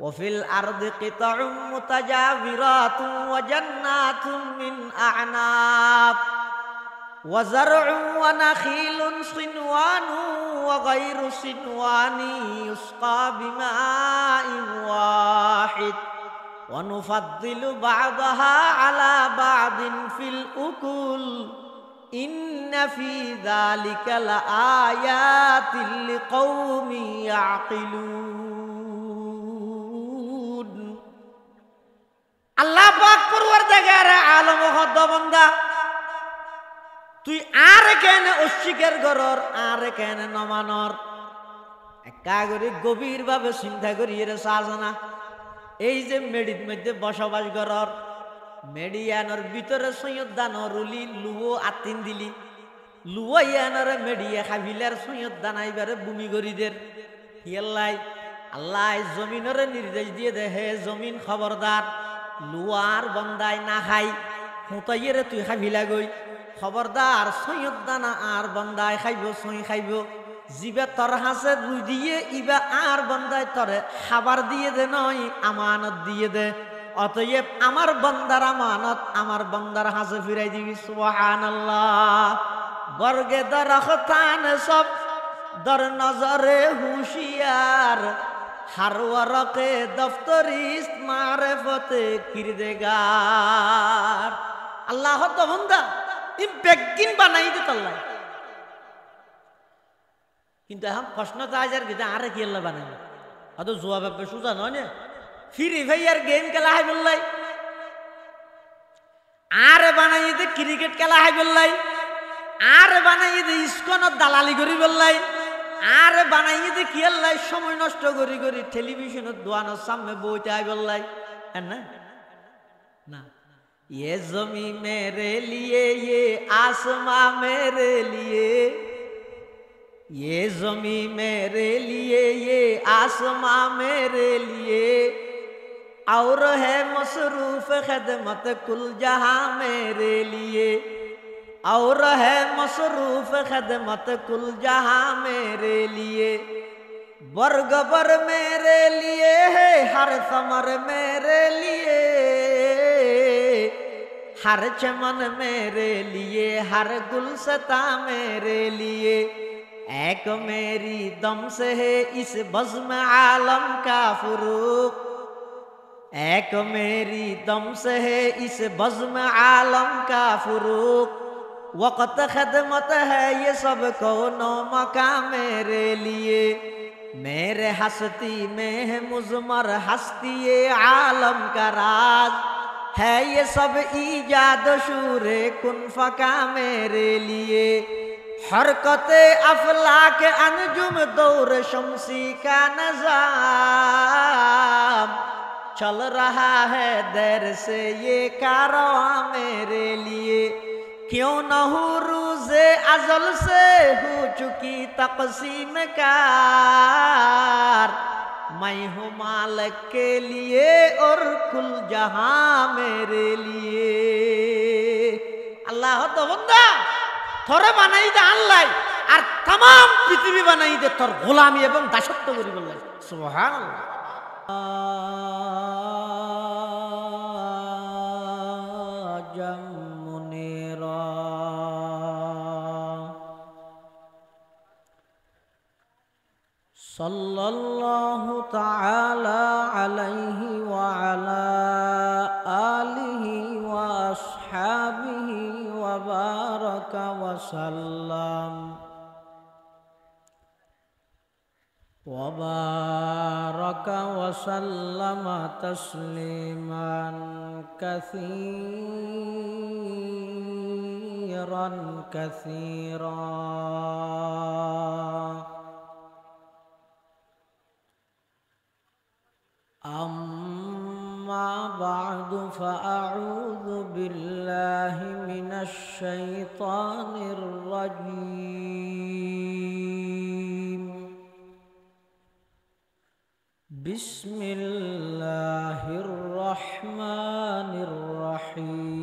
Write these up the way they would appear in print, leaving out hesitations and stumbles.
وفي الأرض قطع متجاورات وجنات من أعناب وزرع ونخيل صنوان وغير صنوان يسقى بماء واحد ونفضل بعضها على بعض في الأكل إن في ذلك لآيات لقوم يعقلون الله পাক পরওয়ারদিগার আলম খোদা বান্দা তুই আর কেন অস্বীকার করর আর কেন নমানর একা করে গভীর ভাবে চিন্তা করি এর সাজনা এই যে মেডির মধ্যে বসবাস করর মেডিয়ানোর ভিতরে সৈয়দ দানর উলি লুও আতিন দিলি লুও ইয়ানোর মেডিয়া খাবিলার সৈয়দ দানাইবারে ভূমি গরিদের হিয়াল্লাই আল্লাহ জমিনের নির্দেশ দিয়ে দে হে জমিন খবরদার লুয়ার বন্দায় না খাই হুঁতাইয়েরে তুই খাবিলা গই খবরদার সৈয়দ দানা আর বন্দায় খাইব সই খাইব জিবা তর হাসে রুই দিয়ে ইবা আর বন্দায় তরে খাবার দিয়ে দে নয় আমানত দিয়ে দে অতএব আমার বন্দার আমানত আমার বন্দার হাসে ফিরাই দিবি সুবহানাল্লাহ বর্গে দরখতান সব দর নজরে হুশিয়ার हर वरक़े दफ्तरी मारिफते किरदेगार अल्लाह तो बंदा इ बेगिन बनाई दे तल्ला किंतु हम प्रश्न तो आजार किता आरे की अल्लाह बनाई अतो जवाब पे सुजा न ने फ्री फायर गेम खेला है बोललाई आरे बनाई दे क्रिकेट खेला है बोललाई आरे बनाई दे इसको न दलाली करी बोललाई আর বানাইয়ে দে কি আল্লাহ সময় নষ্ট করি করি টেলিভিশনের দোয়ানোর সামনে বইতে আই বললাই না না ये जमी मेरे लिए ये आसमां मेरे लिए ये जमी मेरे लिए ये आसमां मेरे लिए और है मसरूफ खिदमत कुल जहां मेरे लिए और है मसरूफ खिदमत कुल जहां मेरे लिए बरगबर मेरे लिए है हर समर मेरे लिए हर चमन मेरे लिए हर गुलसता मेरे लिए एक मेरी दम से है इस बज़्म आलम का फुरूक एक मेरी दम से है इस बज़्म आलम का फुरूक वक़्त खिदमत है ये सब कौनो मकां मेरे लिए मेरे हस्ती में है मुज़मर हस्ती आलम का राज है ये सब ईजाद शूरे कुन फका मेरे लिए हरकत अफलाक अनजुम दौर शमसी का निज़ाम चल रहा है देर से ये कारवां मेरे लिए क्यों न हो रोज़े अज़ल से हो चुकी तक़सीम कार मैं हूँ मालिक के लिए और कुल जहां मेरे लिए अल्लाह तो बंदा थोड़े बनाई दे अल्लाह और तमाम पृथ्वी बनाई दे तोर गुलामी एवं दासत्व करी बोल्ला सुबहानाल्लाह सल्लल्लाहु ताला अलैहि व अला आलिहि व अस्हाबिहि व बारक व सल्लम तस्लीमान कसीरन कसीरा अम्मा बादु फ़अऊज़ु बिल्लाहि मिनश शैतानिर रजीम बिस्मिल्लाहिर रहमानिर रहीम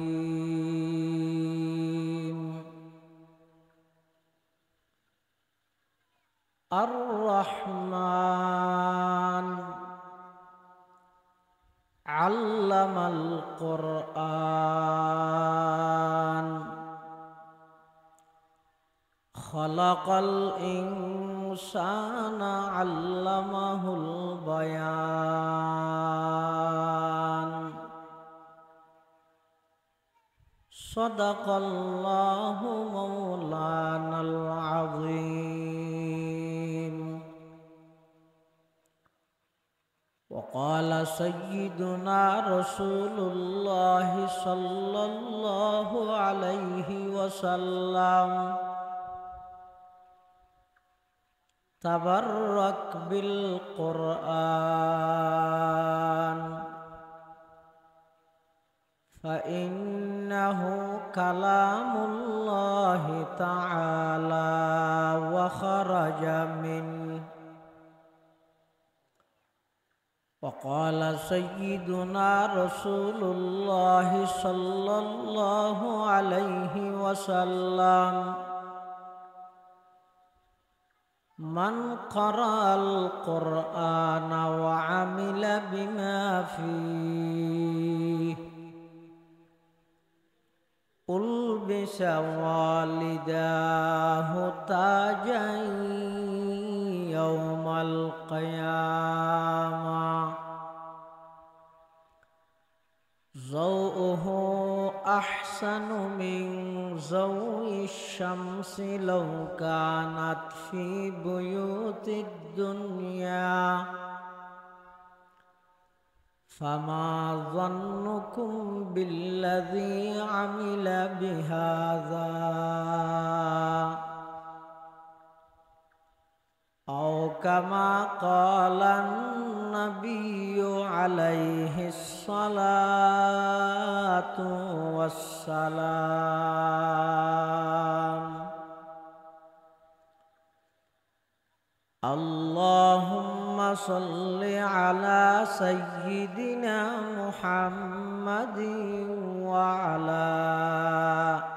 अर्रहमान আল্লামাল কুরআন খালাকাল ইনসানা আল্লামাহুল বায়ান সাদাকাল্লাহু মাওলানাল আযীম وقال سيدنا رسول الله صلى الله عليه وسلم تبرك بالقرآن فإنه كلام الله تعالى وخرج منه وقال سيدنا رسول الله صلى الله عليه وسلم من قرأ القرآن وعمل بما فيه ألبس والداه تاجا يوم القيامة ضوءه أحسن من ضوء الشمس لو كانت في بيوت الدنيا فما ظنكم بالذي عمل بهذا أو كما قال النبي عليه الصلاة والسلام اللهم صل على سيدنا محمد وعلى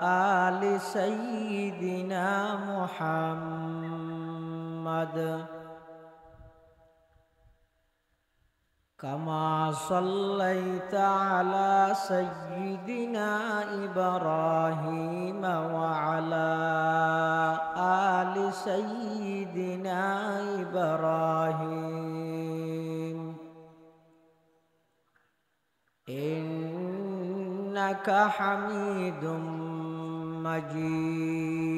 آل سيدنا محمد كما صليت على سيدنا إبراهيم وعلى آل سيدنا إبراهيم إنك حميد مجيد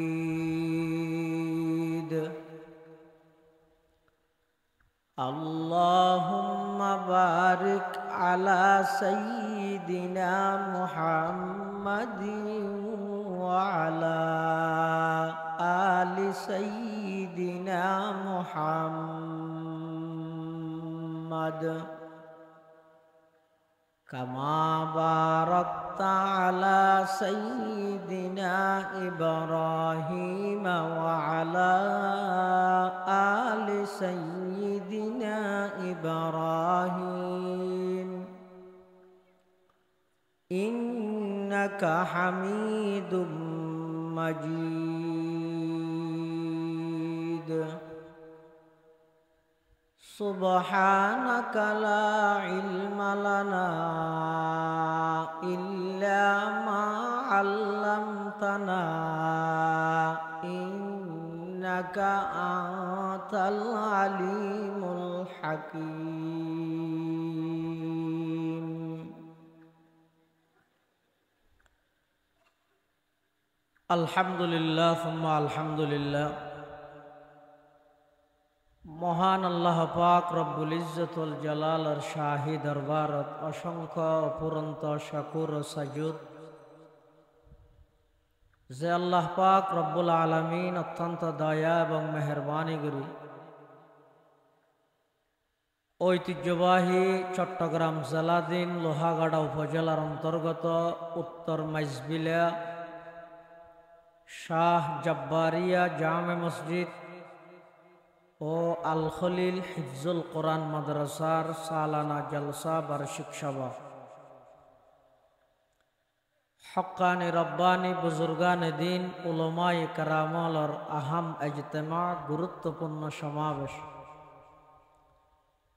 اللهم بارك على سيدنا محمد وعلى آل سيدنا محمد كما باركت على سيدنا إبراهيم وعلى آل سيدنا إبراهيم إنك حميد مجيد سبحانك لا علم لنا إلا ما علمتنا إنك أنت العليم الحكيم الحمد لله ثم الحمد لله মহান আল্লাহ পাক রব্বুল ইজ্জত ওয়াল জালালের শাহী দরবারত অসংখ্য অপুরন্ত শাকুর ও সাজুদ যে আল্লাহ পাক রব্বুল আলামিন অত্যন্ত দয়া এবং মেহেরবানি করি ঐতিহ্যবাহী চট্টগ্রাম জেলাধীন লোহাগাড়া উপজেলার অন্তর্গত উত্তর মাইজবিলা শাহ জব্বারিয়া জামে মসজিদ ও আল খলিল হিফজুল কোরআন মাদ্রাসার সালানা জলসা বার্ষিক সভা হক্কানি রব্বানি বুজুর্গানে দিন উলামায়ে কেরামর আহাম ইজতেমা গুরুত্বপূর্ণ সমাবেশ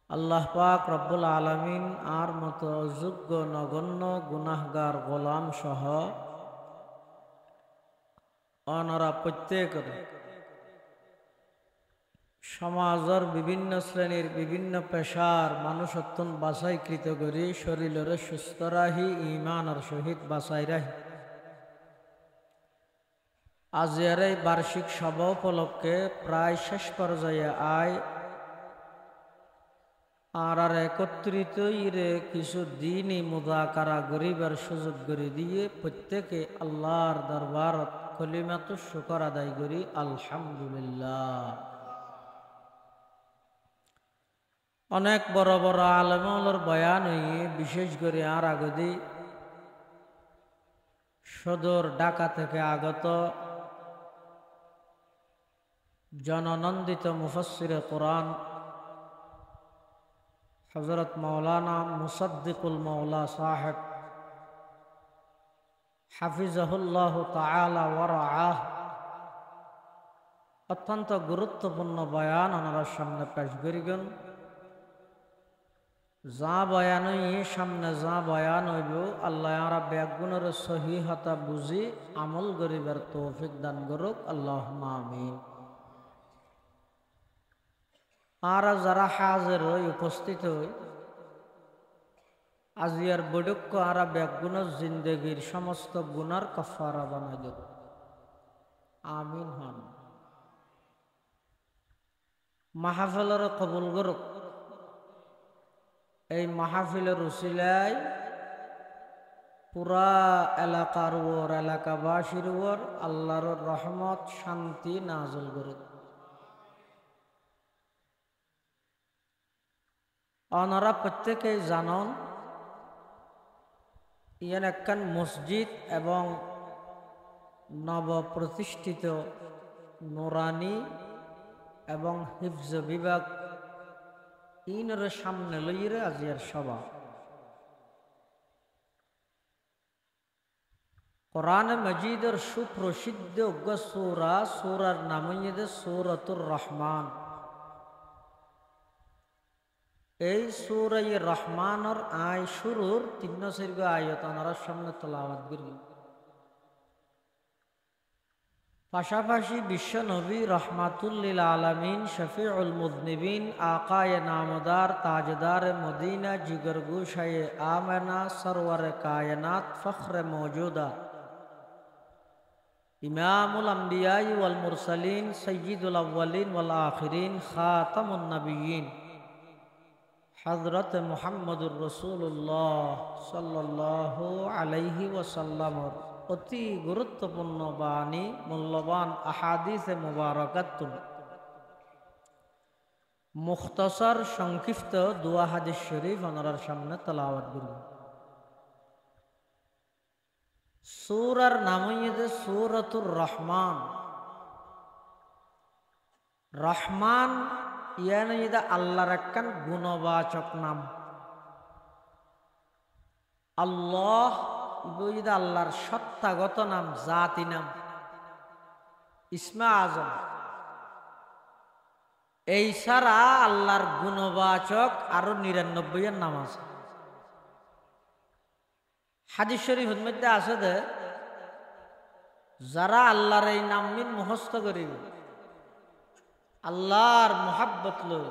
আল্লাহ পাক রব্বুল আলামিন আর মতো অযোগ্য নগণ্য গুনাহগার গোলাম সহ অনারা প্রত্যেকের সমাজের বিভিন্ন শ্রেণীর বিভিন্ন পেশার মানুষ অত্যন্ত বাছাইকৃত করি শরীরের সুস্থ রাহি ইমানের সহিত বাছাই রাহি আজের এই বার্ষিক সভা উপলক্ষে প্রায় শেষ পর্যায়ে আয় আর একত্রিত ইরে কিছু দিনই মুযাকারা গরিবের সুযোগ করে দিয়ে প্রত্যেকে আল্লাহর দরবারত কলিমাতু শুকর আদায় করি আলহামদুলিল্লাহ। অনেক বড় বড় আলেমুলের বয়ান হইয়ে বিশেষ করে আর আগদি সদর ঢাকা থেকে আগত জননন্দিত মুফাসসিরে কোরআন হযরত মাওলানা মুসাদ্দিকুল মাওলা সাহেব হাফিজাহুল্লাহ তাআলা ওয়া রাআহ অত্যন্ত গুরুত্বপূর্ণ বয়ান ওনার সামনে পেশ করিবেন। যা বয়ান সামনে যা বয়ান হইব আল্লাহ রাব্বুল বেগুনের সহিহতা বুঝি আমল করিবার তৌফিক দান করুক আল্লাহুম্মা আমিন। আর যারা হাজির হই উপস্থিত হই আজিয়ার বৈঠক আর বেগুনের জিন্দগির সমস্ত গুনার কাফারা বানাই দেব আমিন হন। মাহফিলের কবুল করুক। এই মাহফিলের উসিলায় পুরা এলাকার ওর এলাকাবাসীর ওর আল্লাহর রহমত শান্তি নাযিল করুক। ওনারা প্রত্যেকেই জানন ইয়ান একখান মসজিদ এবং নবপ্রতিষ্ঠিত নুরানি এবং হিফজ বিভাগ ইনের সামনে লইরে আজিয়ার সভা। কোরআন মজিদের সুপ্রসিদ্ধ সূরা সূরার নাম হইছে সূরাতুর রহমান। এই সূরা রহমানের আয় শুরুর 3 আয়াত ওনার সামনে তেলাওয়াত করি। পাশাপাশি বিশ্ব নবী রহমাতুল লিল আলামিন শফিউল মুযনিবিন আকায়ে নামদার তাজদার মদিনা জিগরগোশায়ে আমেনা সরওয়ারে কায়নাত ফখরে মওজুদা ইমামুল আম্বিয়া ওয়াল মুরসালিন সাইয়্যিদুল আউয়ালিন ওয়াল আখিরিন খাতামুন নবিয়্যিন হযরত মুহাম্মদুর রাসূলুল্লাহ সাল্লাল্লাহু আলাইহি ওয়াসাল্লামর অতি গুরুত্বপূর্ণ বাণী মূল্যবান আহাদিসে মুবারাকাতুন মুখতাসার সংক্ষিপ্ত দুয়া হাদিস শরীফ ওনার সামনে তেলাওয়াত করি। সূরার নাম হইছে সূরাতুর রহমান। রহমান ইয়ান হইছে আল্লাহর একখান গুণবাচক নাম। আল্লাহ আল্লাহর সত্তাগত নাম, জাতি নাম, ইসমে আজম। এই ছাড়া আল্লাহর গুণবাচক আরো ৯৯ নাম আছে। হাদিস শরীফের মধ্যে আছে যে যারা আল্লাহর এই নাম মিন মুখস্থ করিবে আল্লাহর মোহাব্বত লই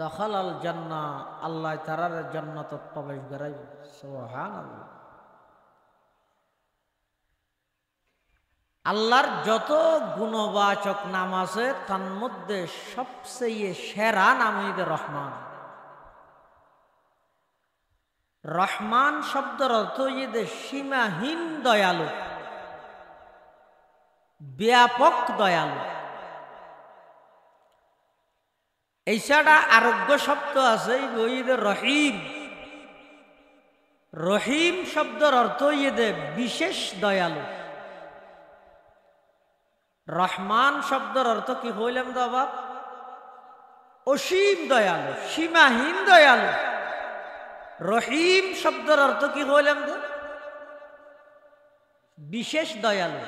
দখল আল জান্নাহ, আল্লাহ তারার জান্নাতত প্রবেশ করাইবে। সুবহানাল্লাহ। আল্লাহর যত গুণবাচক নাম আছে তার মধ্যে সবচেয়ে সেরা নাম হইছে রহমান। রহমান শব্দের অর্থ হইছে সীমাহীন দয়ালু, ব্যাপক দয়ালু। এই ছাড়া আরোগ্য শব্দ আছে রহিম। রহিম শব্দের অর্থ হইছে বিশেষ দয়ালু। রহমান শব্দের অর্থ কি হইলাম বাবা? অসীম দয়ালু, সীমাহীন দয়ালু। রহিম শব্দের অর্থ কি হইলাম? বিশেষ দয়ালু।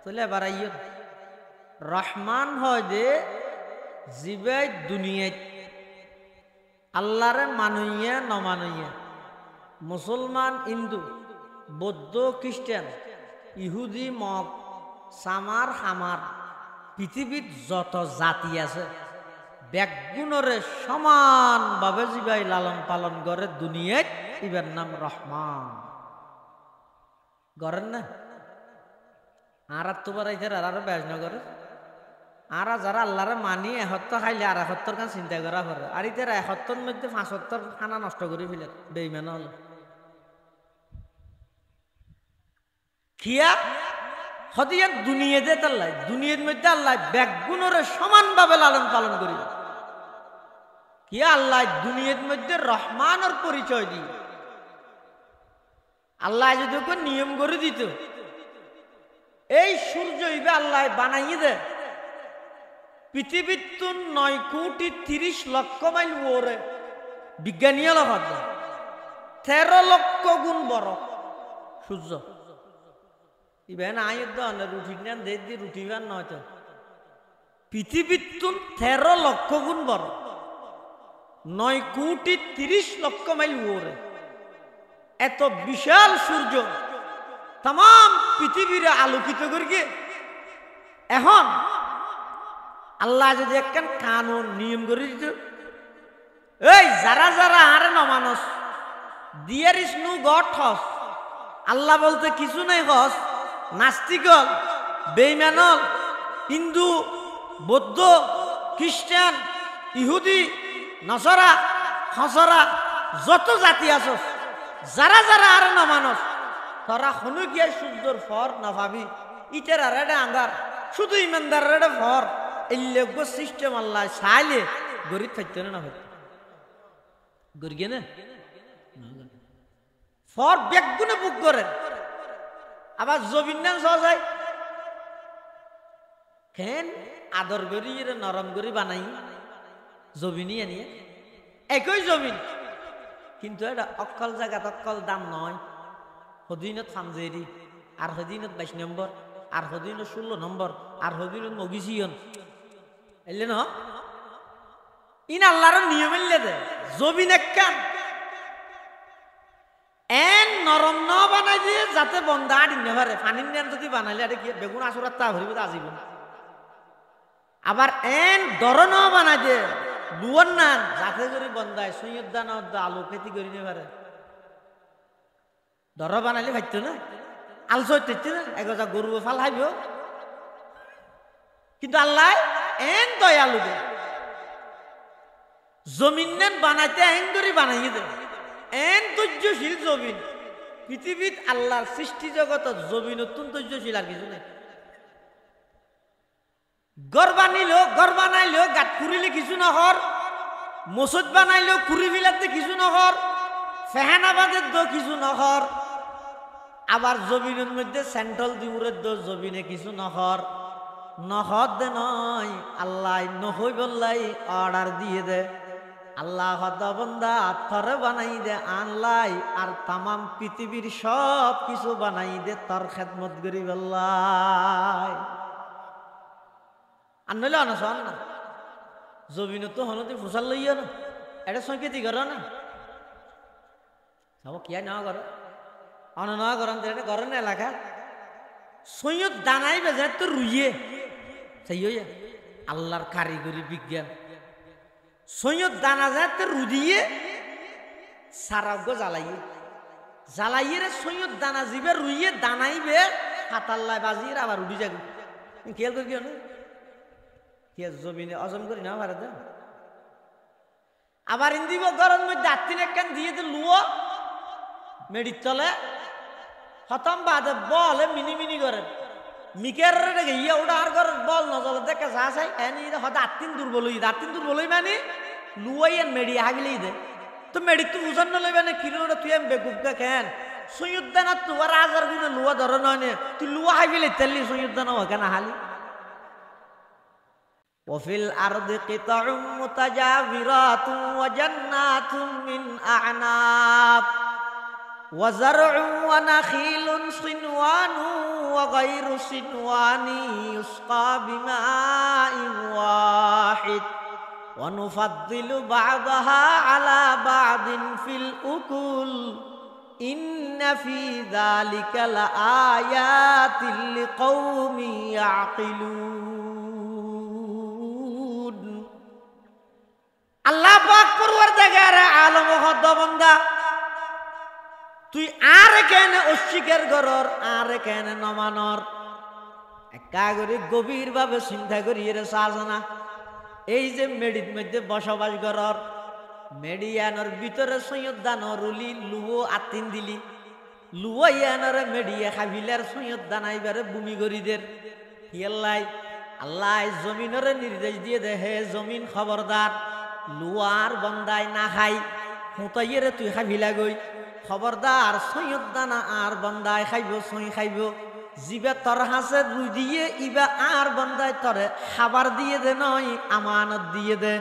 তাহলে এবার রহমান হয় যে জীবে দুনিয়ায় আল্লাহরে মানুইয়া নমানুইয়া মুসলমান হিন্দু বৌদ্ধ খ্রিস্টান ইহুদি মগ সামার হামার পৃথিবীর যত জাতি আছে ব্যাগুণরে সমানভাবে জিবাই লালন পালন করে দুনিয়ায় ইবার নাম রহমান করেন না। আর তো বারাইছে আর বেজনা করে আর যারা আল্লাহরে মানি এসত্তর খাইলে আর এসত্তর গান চিন্তা করা করে আর ইতার এসত্তর মধ্যে ৭৫ খানা নষ্ট করে ফেলে বেইমান হল খিয়া হদিয়া দুনিয়াতে তাল্লাই দুনিয়ার মধ্যে আল্লাহ ব্যাগুণরে সমানভাবে লালন পালন করি খিয়া আল্লাহ দুনিয়ার মধ্যে রহমানের পরিচয় দি আল্লাহ যদি ওকে নিয়ম করে দিত এই সূর্য ইবে আল্লাহ বানাইয়ে দে পৃথিবীর ৯,৩০,০০,০০০ মাইল ওরে বিজ্ঞানী ১৩ লক্ষ গুণ বড় সূর্য ইবেন আয়ের দনে রুটি নেন দে দি রুটি বান নয়তো পৃথিবীর ১৩ লক্ষ গুণ বড় ৯,৩০,০০,০০০ মাইল ওরে এত বিশাল সূর্য তাম পৃথিবীর আলোকিত করিয়ে এখন আল্লাহ যদি একখান কানুন নিয়ম করে দিত এই যারা যারা আরে নমানস দিয়ার ইস নো গড হস আল্লাহ বলতে কিছু নাই হস নাস্তিকল বেইমানল হিন্দু বৌদ্ধ খ্রিস্টান ইহুদি নসরা হসরা যত জাতি আছস যারা যারা আরে নমানস তোরা হনু গিয়া সূর্যর ফর না ভাবি ইটার আর এটা আন্ধার শুধু ইমানদার এটা ফর এই লোক সিস্টেম আল্লাহ চাইলে গরিব থাকতে না হইতে গরিবে না ফর ব্যাগুনে বুক করে আবার জমিন নাম সহ যায় কেন আদর করি নরম করি বানাই জমিনই আনিয়ে একই জমিন কিন্তু এটা অকল জায়গা অকল দাম নয় হদিনত ফামজেরি আর হদিনত ২২ নম্বর আর হদিনত ১৬ নম্বর আর হদিনত মগিসিয়ন এলে ন ইন আল্লাহর নিয়ম এলে দে জমিন একখান এন নরম ন বানাই দিয়ে যাতে বন্ধা আদিন নেভারে ফানির নেন যদি বানাইলে আর কি বেগুন আসরাত তা ভরিব আজিব আবার এন দর ন বানাই দিয়ে লুয়ার নান যাতে করে বন্ধায় সৈয়দ দান আলু খেতি করি নেভারে দর বানাইলে ভাইতো না আলসো হইতে না এগজা গরু ফাল হাইব কিন্তু আল্লাহ এন দয়ালু দে জমিন নেন বানাইতে এন করে বানাইয়ে দে এন ধৈর্যশীল জমিন পৃথিবীত আল্লাহর সৃষ্টি জগত জমিন অত্যন্ত ধৈর্যশীল আর কিছু নেই গড় বানাইলেও গাত কুড়িলে কিছু নহর মসজিদ বানাইলেও কুড়ি বিলাতে কিছু নহর ফেহানাবাদের দো কিছু নহর আবার জমিনের মধ্যে সেন্ট্রাল দিউরের দো জমিনে কিছু নহর নহর দে নয় আল্লাহ নহই বললাই অর্ডার দিয়ে দে আল্লাহ বন্দা থরে বানাই দে আনলাই আর তামাম পৃথিবীর সব কিছু বানাই দে তোর খেদমত করি বললাই আর নইলে অনশন না জমিন তো হনতি ফুসাল লইয়া না এটা সংকেতি কর না সব কিয়া নেওয়া করো অন নেওয়া করেন এটা করেন এলাকা সৈয়দ দানাই বেজে তো রুইয়ে সেই হইয়া আল্লাহর কারিগরি বিজ্ঞান সৈয়দ দানা যায় তো রুদিয়ে সারাগ্য জ্বালাইয়ে রে সৈয়দ দানা জিবে রুইয়ে দানাইবে হাতাল্লায় বাজিয়ে আবার উড়ি যাবে খেয়াল করি কেউ না জমিনে অজম করি না ভারত আবার ইন্দিব গরম মধ্যে আত্মিন একখান দিয়ে তো লুয়ো মেডির তলে হতম বাদে বলে মিনি করে মিকের রেখে ইয়ে ওটা আর ঘর বল নজলে দেখে যা চাই এনে হয়তো আত্মিন দুর্বল মানে লুয়াই এন মেডি আগলেই দে তো মেডি তো বুঝান লইবে না কিলো তুই এম বেকুবকা কেন সৈয়দানা তোমার আজার গুনে লুয়া ধর নয় তুই লুয়া হাইবিলে তেলি সৈয়দানা কেন হালি وفي الأرض قطع متجاورات وجنات من أعناب وزرع ونخيل صنوان وغير صنوان يسقى بماء واحد অনুফাদ্দিলু বা'দাহা আলা বা'দিন ফিল উকুল ইন্না ফি যালিকা লাআয়াতিল লিকাউমি ইয়াকিলুন। আল্লাহ পাক পরওয়ারদিগার আলম হদ বান্দা তুই আর কেন অস্বীকার করর আর কেন নমানর একা করে গভীর ভাবে চিন্তা করি রে সাজনা। এই যে মেডির মধ্যে বসবাস করর মেডিয়ানোর ভিতরে সৈয়দ দানর উলি লুয়ো আতিন দিলি লুয়ো ইয়ানোর মেডিয়া খাবিলার সৈয়দ দানাইবারে ভূমি গরিদের হিয়াল্লাই আল্লাহ জমিনের নির্দেশ দিয়ে দে হে জমিন খবরদার লুয়ার বন্দায় না খাই হুঁতাইয়েরে তুই খাবিলা গই খবরদার সৈয়দ দানা আর বন্দায় খাইব সই খাইব জিবা তর হাসে রুই দিয়ে ইবা আর বন্দায় তরে খাবার দিয়ে দে নয় আমানত দিয়ে দে।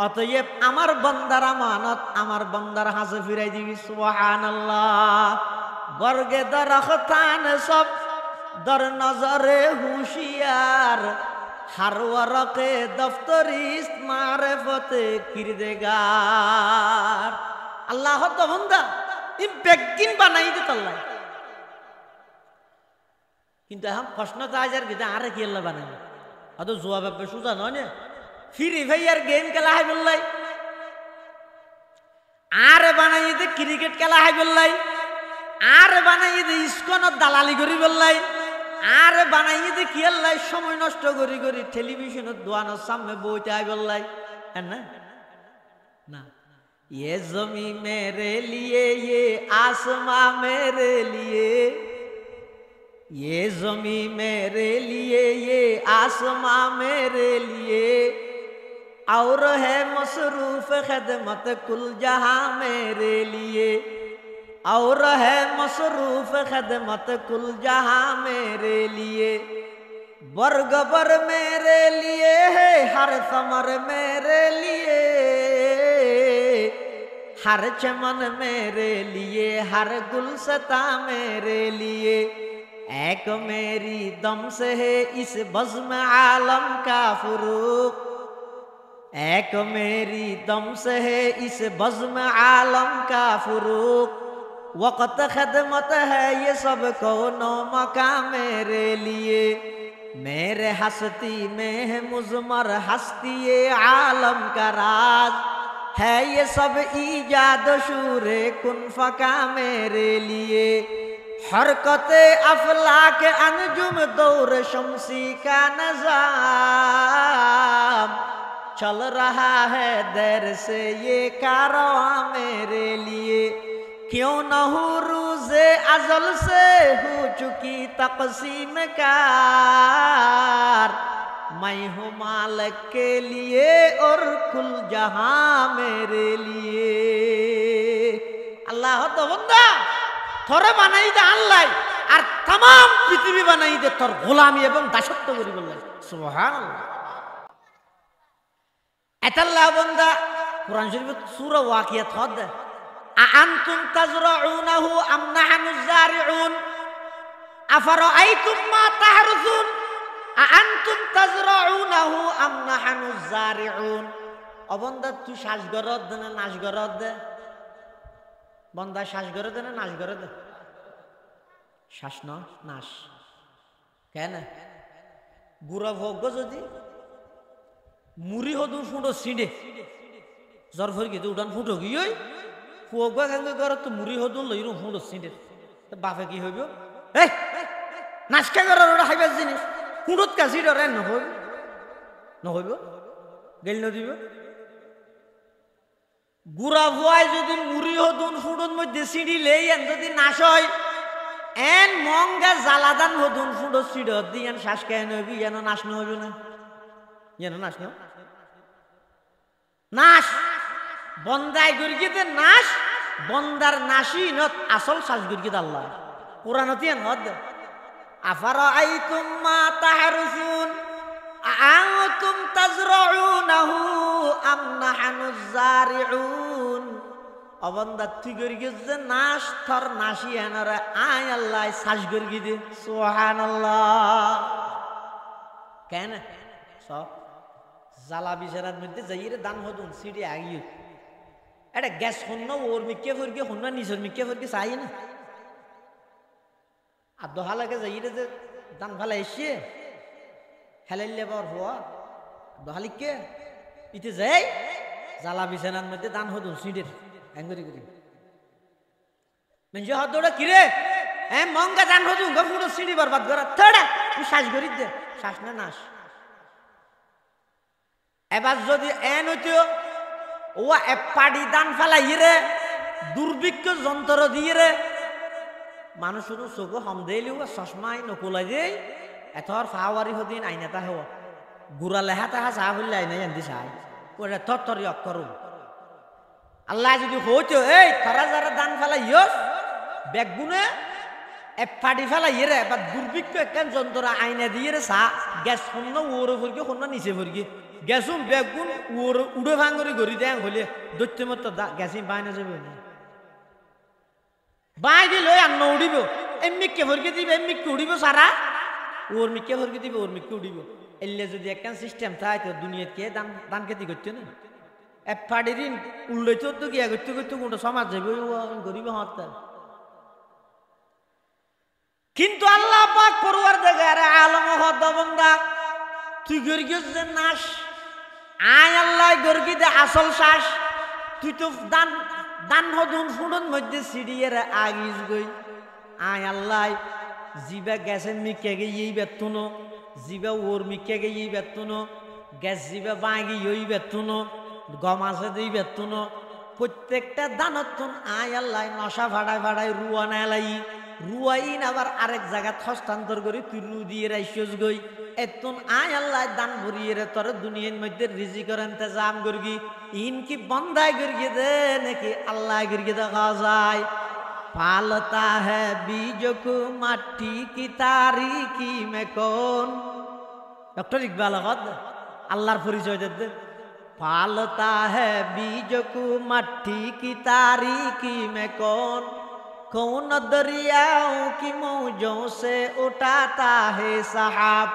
অতএব আমার বন্দার আমানত আমার বন্দার হাসে ফিরাই দিবি সুবহানাল্লাহ। বর্গে দরখতান সব দর নজরে হুশিয়ার हर वरक़े दफ्तरी मारिफते किरदेगार। अल्लाह तो बंदा इ बेगिन बनाई दे तल्ला किंतु हम प्रश्न ताजार किदा आरे की अल्लाह बनाई अदो जवाब पे सुजा न ने फिर भैयार गेम खेला है बोललाई आरे बनाई दे क्रिकेट खेला है बोललाई आरे बनाई दे इसको न दलाली करी बोललाई आरे बनाई दे कि अल्लाह समय नष्ट करी करी टेलीविजन दुआनो सामने बोलते आए बोललाई है ना ना ये ज़मीन मेरे लिए ये आसमां मेरे लिए ये ज़मीन मेरे लिए ये आसमां मेरे लिए और है मसरूफ खिदमत कुल जहां मेरे लिए और है मसरूफ खिदमत कुल जहां मेरे लिए बरगबर मेरे लिए है हर समर मेरे लिए हर चमन मेरे लिए हर गुलसता मेरे लिए एक मेरी दम से है इस बज़्म आलम का फुरूक एक मेरी दम से है इस बज़्म आलम का फुरूक वक़्त खिदमत है ये सब कौनो मकाम मेरे लिए मेरे हस्ती में है मुज़मर हस्ती ये आलम का राज है ये सब ईजाद शूरे कुन फका मेरे लिए हरकते अफलाक अंजुम दौर शमसी का निज़ाम चल रहा है देर से ये कारवां मेरे लिए क्यों न हो रोज़े अज़ल से हो चुकी तक़सीम कार मैं हूँ मालिक के लिए और कुल जहां मेरे लिए। अल्लाह तो बंदा थोड़े बनाई दे अल्लाह और तमाम पृथ्वी बनाई दे तोर गुलामी एवं दासत्व करी बोलले सुबहानाल्लाह। एतल्ला बंदा कुरान शरीफ सूरा वाक़िया थोद أأنتم تزرعونه أم نحن الزارعون أفرأيتم ما تحرثون أأنتم تزرعونه أم نحن الزارعون অবন্দা তুই শ্বাস গরদ দে না নাশ গরদ দে বন্দা শ্বাস গরদ দে না নাশ গরদ দে শ্বাস ন নাশ কেন গুড়া ভোগ যদি মুড়ি হদু ফুটো সিঁড়ে জ্বর ফর গিয়ে উঠান ফুটো গিয়ে ফুয়া গাঙ্গে ঘর তো মুড়ি হদুন লইরু হুঁড়ো সিঁড়ে বাপে কি হইব এই নাচকা করার ওটা খাইবার জিনিস হুঁড়োত কাছি ডরে নহইব নহইব গেল নদিব গুড়া ভুয়াই যদি মুড়ি হদুন ফুঁড়োর মধ্যে সিঁড়ি লেই এন যদি নাশ হয় এন মঙ্গা জ্বালাদান হদুন ফুঁড়ো সিঁড়ে দিয়ে এন শ্বাস কেন হইবি যেন নাশ নহইব না যেন নাশ ন নাশ বন্দায় গরিগিতে নাশ বন্দার নাশি নত আসল শ্বাস গরিগিত আল্লাহ কোরআনতে নদ আফারাআইতুম মা তাহরুসুন আআনতুম তাজরাউনাহু আম নাহনুজ জারিউন অবন্দা তুই গরিগিত যে নাশ থর নাশি এনরে আয় আল্লাহ শ্বাস গরিগিতে সুবহানাল্লাহ কেন সব জ্বালা বিছানার মধ্যে যাইরে দান হদুন সিঁড়ি আগিয়ে এটা গ্যাস শূন্য ওর মিকে ফরকে শূন্য নিচের মিকে ফরকে চাই না আর দহালাকে যাইরে যে দান ফালা এসে হেলাইলে পাওয়ার হওয়া দহালিকে ইতে যাই জ্বালা বিছানার মধ্যে দান হদুন সিঁড়ির এঙ্গরি করি মেঞ্জে হদোড়া কিরে মঙ্গা দান হদুন গা পুরো সিঁড়ি বরবাদ করা থড়া তুই শ্বাস করি দে শ্বাস না নাশ এবার যদি এন হইতো ও পাড়ি দান ফেলাই রে দুর্ভিক্ষ যন্ত্র দিয়ে রে মানুষ শুধু চোখ হম দিলি ও চশমাই নকুলাই দিয়ে এত ফাওয়ারি হদিন আইনাতা হওয়া গুড়া লেহা তাহা চাহ বললে আইনাই আনতে চাই ওটা থরথরি অক্ষরু আল্লাহ যদি হইতো এই তারা যারা দান ফেলাই ইয়স বেগুনে পাড়ি ফেলাই রে বা দুর্ভিক্ষ একখান যন্ত্র আইনা দিয়ে রে চা গ্যাস শূন্য ওরে ফুরকি শূন্য নিচে ফুরকি গ্যাসুম বেগুন উড়ে ভাঙরি গড়ি দেয় হলে দৈত্য মতো গ্যাসি বাইনা যাবে বাই দিল আর উড়িব এমনি কে ভরকে দিবে এমনি কে উড়িব সারা ওর মিকে ভরকে দিবে ওর মিকে উড়িব এলে যদি একখান সিস্টেম থাকে তো দুনিয়াত কে দান দান খেতি করতে না এক ফাড়ি দিন উল্লেখ তো গিয়া করতে করতে কোনটা সমাজ যাবে গরিব হত কিন্তু আল্লাহ পাক পরওয়ার দেখার আলম হদ বন্দা তুই গর্গিস যে নাশ আয় আল্লাহ গর্গি দে আসল শ্বাস তুই তো দান দান হদুন ফুডন মধ্যে সিঁড়িয়ে আগিস গই আয় আল্লাহ জিবা গ্যাসের মিকে গিয়ে বেতুন জিবা ওর মিকে গিয়ে বেতুন গ্যাস জিবা বাঁগি ইই বেতুন গম আছে দিই বেতুন প্রত্যেকটা দানতুন আয় আল্লাহ নশা ভাড়ায় ভাড়ায় রুয়া নেলাই রুয়াইন আবার আরেক জায়গা হস্তান্তর করি তুই রু দিয়ে রাইসস গই এতন আয় আল্লাহ দান ভরিয়ে রে তোর দুনিয়ার মধ্যে রিজিকের ইন্তজাম করগি ইনকি বন্দাই করগি দে নাকি আল্লাহ করগি দেখা যায় পালতা है बीज को माटी की तारीकी में कौन डॉक्टर इकबाल আল্লাহর পরিচয় দে पालता है बीज को माटी की तारीकी में कौन दरियाओं की मौजों से उठाता है सहाब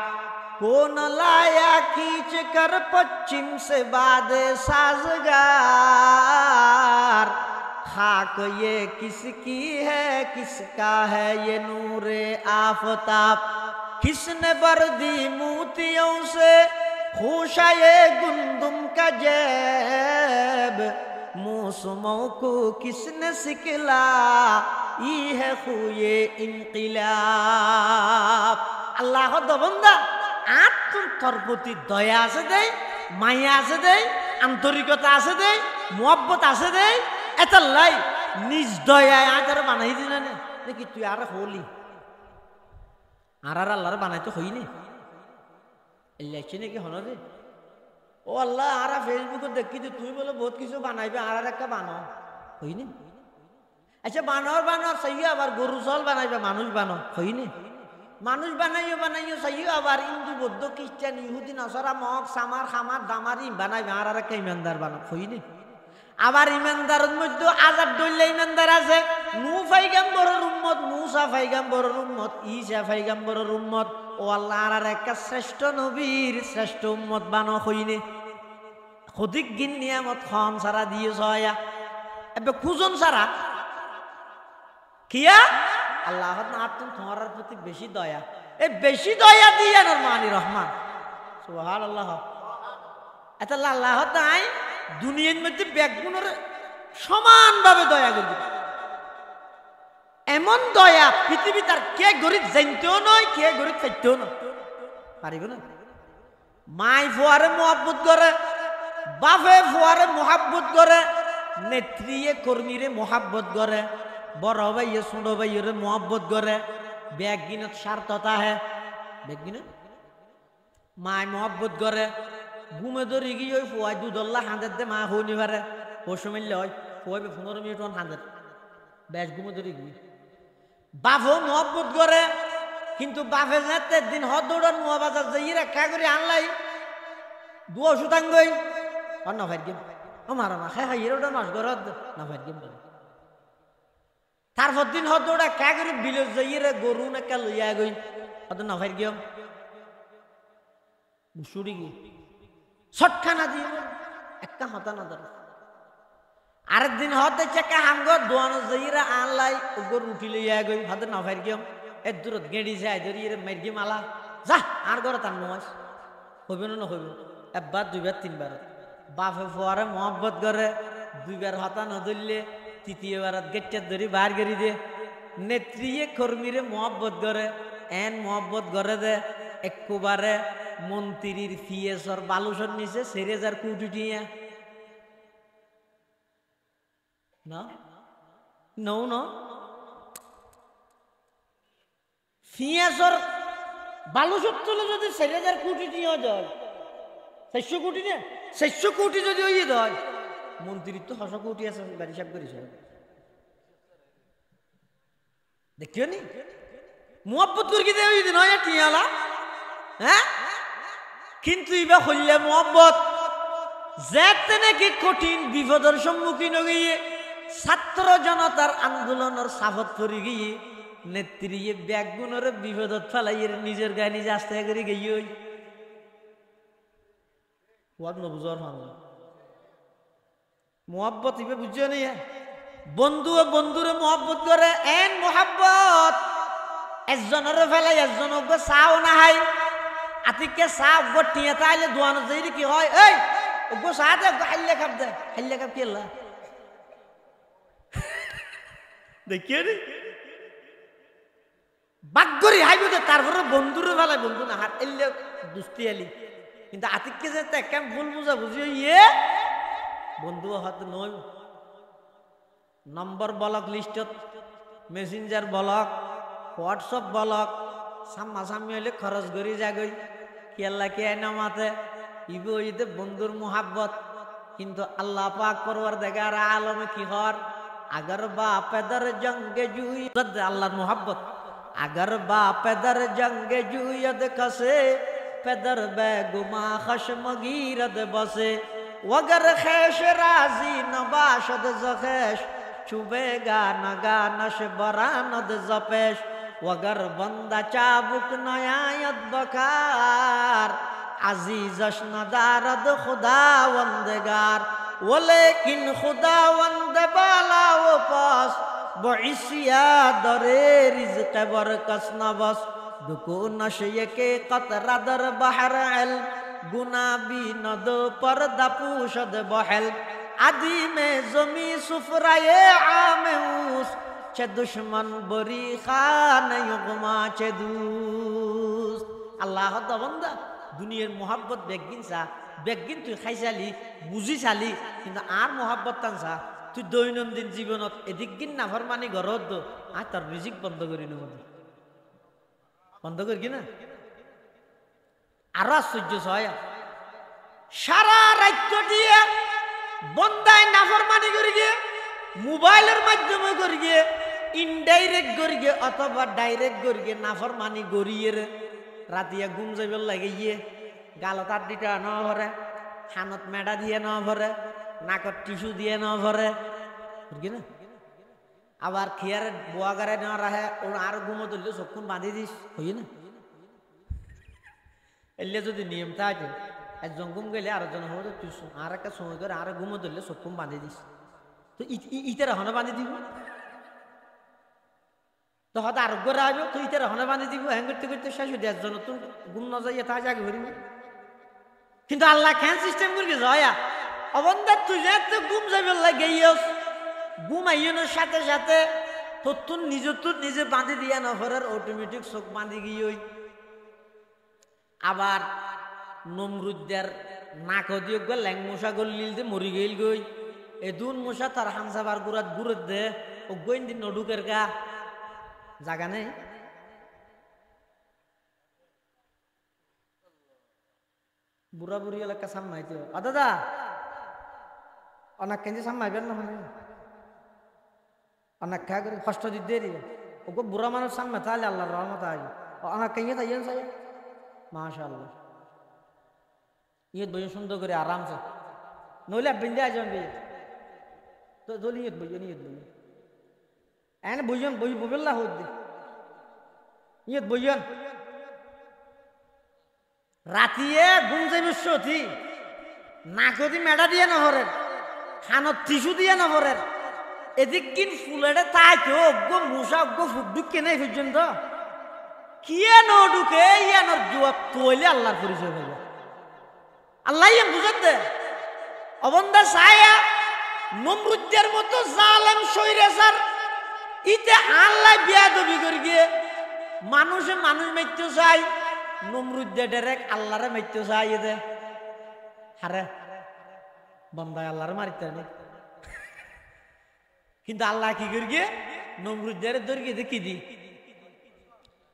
कौन लाया खींच कर पश्चिम से बाद साजगार खाक ये किसकी है किसका है ये नूरे आफताब किसने बर्दी मोतियों से खुशा ये गुंदुम का जेब मौसमों को किसने सिखला ई है खुए इनकिलाब अल्लाह दबंदा आत्म তোর প্রতি দয়া আছে দেই মায়া আছে দেই আন্তরিকতা আছে দেই মোহব্বত আছে দেই এত লাই নিজ দয়ায় আদার বানাই দিনা না দেখি তুই আর হলি আর আল্লাহর বানাইতে হইনি এলাইছে নাকি হন রে ও আল্লাহ আর ফেসবুকে দেখি যে তুই বলে বহুত কিছু বানাইবে আর একটা বানাও হইনি আচ্ছা বানাওয়ার সাইয়া আবার গরু চল বানাইবে মানুষ বানাও হইনি মানুষ বানাইও সাইয়া আবার হিন্দু বৌদ্ধ খ্রিস্টান ইহুদি নাসারা মগ সামার খামার দামারি বানাইবে আর একটা ইমানদার বানাও হইনি আবার ইমানদারের মধ্যে আজাদ দইলে ইমানদার আছে নূহ পয়গম্বরের উম্মত মুসা পয়গম্বরের উম্মত ঈসা পয়গম্বরের উম্মত ও আল্লাহ আর একটা শ্রেষ্ঠ নবীর শ্রেষ্ঠ উম্মত বানাও হইনি খদিক গিন নিয়ামত খন সারা দিয়ে সয়া এবে খুজন সারা কিয়া আল্লাহ তোমার প্রতি বেশি দয়া এই বেশি দয়া দিয়ে মানি রহমান সুবহানাল্লাহ এত আল্লাহ তাই দুনিয়ার মধ্যে ব্যাগগুলোর সমানভাবে দয়া করবে এমন দয়া পৃথিবী তার কে গরিব জানতেও নয় কে গরিব খাইতেও নয় পারিব না মাই ফুয়ারে মোহাব্বত করে বাপে ফুয়ারে মোহাব্বত করে নেত্রীয়ে কর্মীরে মোহাব্বত করে বড় ভাইয়ে ছোট ভাইয়ের মোহাব্বত করে ব্যাগিনত স্বার্থতা হে ব্যাগিনত মায় মোহাব্বত করে ঘুমে ধরে গিয়ে ওই ফুয়াই দুধল্লা হাঁদের দে মা হইনি পারে পশু মিললে হয় ফুয়াইবে 15 মিনিট হাঁদের বেশ ঘুমে ধরে গিয়ে বাপও মোহাব্বত করে কিন্তু বাপে যেতে দিন হদৌড়ার নোয়া বাজার যাই রেখা করে আনলাই 2 শতাঙ্গই আর না ভাই গেম আমার মা খাই খাই ওটা মাস ঘর না ভাই গেম তারপর দিন হদৌড়া কা করে বিলেজ যাই রে গরু না কা লইয়া গই হদ না ভাই গেম বুসুড়ি গিয়ে ছটখানা দিয়ে একটা হতা না ধরে আরেকদিন হতে চেকা হামগর দোয়ানো যাইরা আনলাই ওগর উঠি লইয়া গই হতে না ফাইর গিয়াম এর দূরত গেড়ি যায় ধরি এর মাইর গিয়ে মালা যা আর ঘরে তার নমাস হইবে না হইব একবার দুইবার তিনবার বাপে ফুয়ারে মহব্বত করে দুইবার হতা না ধরলে তৃতীয়বার গেটটা ধরি বার গেড়ি দে নেত্রীয়ে কর্মীরে মহব্বত করে এন মহব্বত করে দে একবারে মন্ত্রীর ফিএসর বালুসর নিচে 4,000 কোটি টিয়া না নৌ ন ফিএসর বালুসর তুলে যদি 4,000 কোটি টিয়া যায় 400 কোটি না 400 কোটি যদি ওই দেয় মন্ত্রীর তো 600 কোটি আছে গাড়ি সাপ করেছে দেখিও নি মোহাব্বত করি দে ওই নয় টিয়ালা হ্যাঁ কিন্তু ইবা হইলে মোহাব্বত যেতে নাকি কঠিন বিপদের সম্মুখীন গিয়ে ছাত্র জনতার আন্দোলনের সাফত করে গিয়ে নেত্রী ব্যাগুনের বিপদত ফেলাইয়ের নিজের গায়ে নিজে আস্তে করে গিয়ে ওই নবুজার মোহাব্বত ইবে বুঝিও নি বন্ধু বন্ধুরে মোহাব্বত করে এন মোহাব্বত একজনের ফেলাই একজন চাও না হাই আতিকে চা টিয়া তাইলে দোয়ানো যাই কি হয় এই ওগো চা দে হাইলে কাপ দে হাইলে কাপ কেলা দেখিও নি বাগ্যরি হাইব দে তারপরে বন্ধুরে ফেলাই বন্ধু না হাত এলে দুস্তি আলি কিন্তু আতিককে যে কেম ভুল বুঝা বুঝিও ইয়ে বন্ধু হাত নয় নম্বর ব্লক লিস্টত মেসেঞ্জার ব্লক হোয়াটসঅ্যাপ ব্লক সামনাসামনি হইলে খরচ করি যাগই কেল্লা কে নামাতে ইবো ইতে বন্ধুর মোহাব্বত কিন্তু আল্লাহ পাক পরওয়ার দেখার আলমে কি হর अगर बाप दर जंग जुयद अल्लाह मोहब्बत अगर बाप दर जंग जुयद कसे पैदर बेगुमा खशमगीरद बसे वगर खैश राजी नबाशद जखेश चुबेगा नगा नश बरानद जपेश वगर बंदा चाबुक नयायत बकार अजीजश नदारद खुदा वंदगार वलेकिन खुदा वंद बाला वो पास बइसिया दरे रिज़्क़ बरकस न बस दुको नशे के कतरा दर बहर अल गुनाबी नद पर दपूशद बहल आदि में जमी सुफराए आमेऊस चे दुश्मन बरी खान युगमा चे दूस अल्लाह दबंदा दुनियार मोहब्बत बेगिन सा बेगिन तुई खाइसाली बुझी साली किन्तु आर मोहब्बत तानसा तुई दैनन्दिन जीवनत एदिकगिन नाफरमानी घरत दो आ तार रिजिक बंद करि नब बंद करि ना आरो आश्चर्य छया सारा राज्य दिए बंदाय नाफरमानी करि गे मोबाइलेर माध्यमे करि गे इनडाइरेक्ट करि गे अथवा डाइरेक्ट करि गे नाफरमानी करिए रातिया घुम जाइबेल लागिए गालत आट दिटा न भरे खानत मेडा दिए न भरे नाकत टिस्यू दिए न भरे बुझी ना आबार खियार बोआगारे न रहे और आर घुमो दिल्ले चक्षुन बांधि दिस हई ना एल्ले যদি নিয়ম থাকে একজন ঘুম গেলে আরেকজন হবে টিস্যু আর একটা সময় করে আর ঘুমো দিল্লে চক্ষুন বাঁধি দিস তো ইতারা হনে বাঁধি দিব তো হয়তো আর ঘরে আসবে তো ইতারা হনে বাঁধি দিব হ্যাং করতে করতে শেষ হয়ে একজন তো ঘুম না যাইয়া তা জাগে ভরি না কিন্তু আল্লাহ কেন সিস্টেম করে জয়া অবন্ধা তুই যে তো ঘুম যাবে লাগে ঘুম আইনের সাথে সাথে তোর নিজে বাঁধি দিয়া না ভরার অটোমেটিক চোখ বাঁধি গিয়ে আবার নমরুদ্দের নাক দিয়ে গো ল্যাং মশা গলিল দে মরি গেল গই এদুন মশা তার হামসাবার গুরাত গুরত দে ও গোইন দিন নডুকের গা জায়গা নেই বুড়া বুড়ি এলাকা সামনাইতে দাদা অনেক কেঞ্জি সামনাইবেন না অনেক খা করে কষ্ট দিতে দেরি ওকে বুড়া মানুষ সামনে তাহলে আল্লাহর রহমত আসবে অনেক কেঞ্জি তাইয়েন সাই মাশাআল্লাহ ইয়ে বই সুন্দর করে আরামসে নইলে বিন্দে আজম বিয়ে তো দলি ইয়ে বই নিয়ে বই এনে বইজন বই ববেল্লা হদ দি ইয়ে বইজন রাতিয়ে ঘুম যাইবে সতি নাকদি মেডা দিয়ে না হরেন, খানত টিসু দিয়ে না হরেন, এদিক কিন ফুলেটে তাই কেউ অজ্ঞ মুসা অজ্ঞ ফুকডুক কেনে পর্যন্ত কিয়ে ন ঢুকে ইয়ানোর জুয়াব তৈলে আল্লাহর পরিচয় হইল। আল্লাহ ইয়ান বুঝাত দে অবন্ধা ছায়া নমরুদের মতো জালেম সৈরেসার ইতে আল্লাহ বিয়াদবি করে গিয়ে মানুষে মানুষ মারতে চাই, নমরুদে ডাইরেক্ট আল্লাহরে মারতে চাই। এদে হারে বন্দায় আল্লাহরে মারিতে নেই, কিন্তু আল্লাহ কি করে গিয়ে নমরুদের দরগে দেখি দি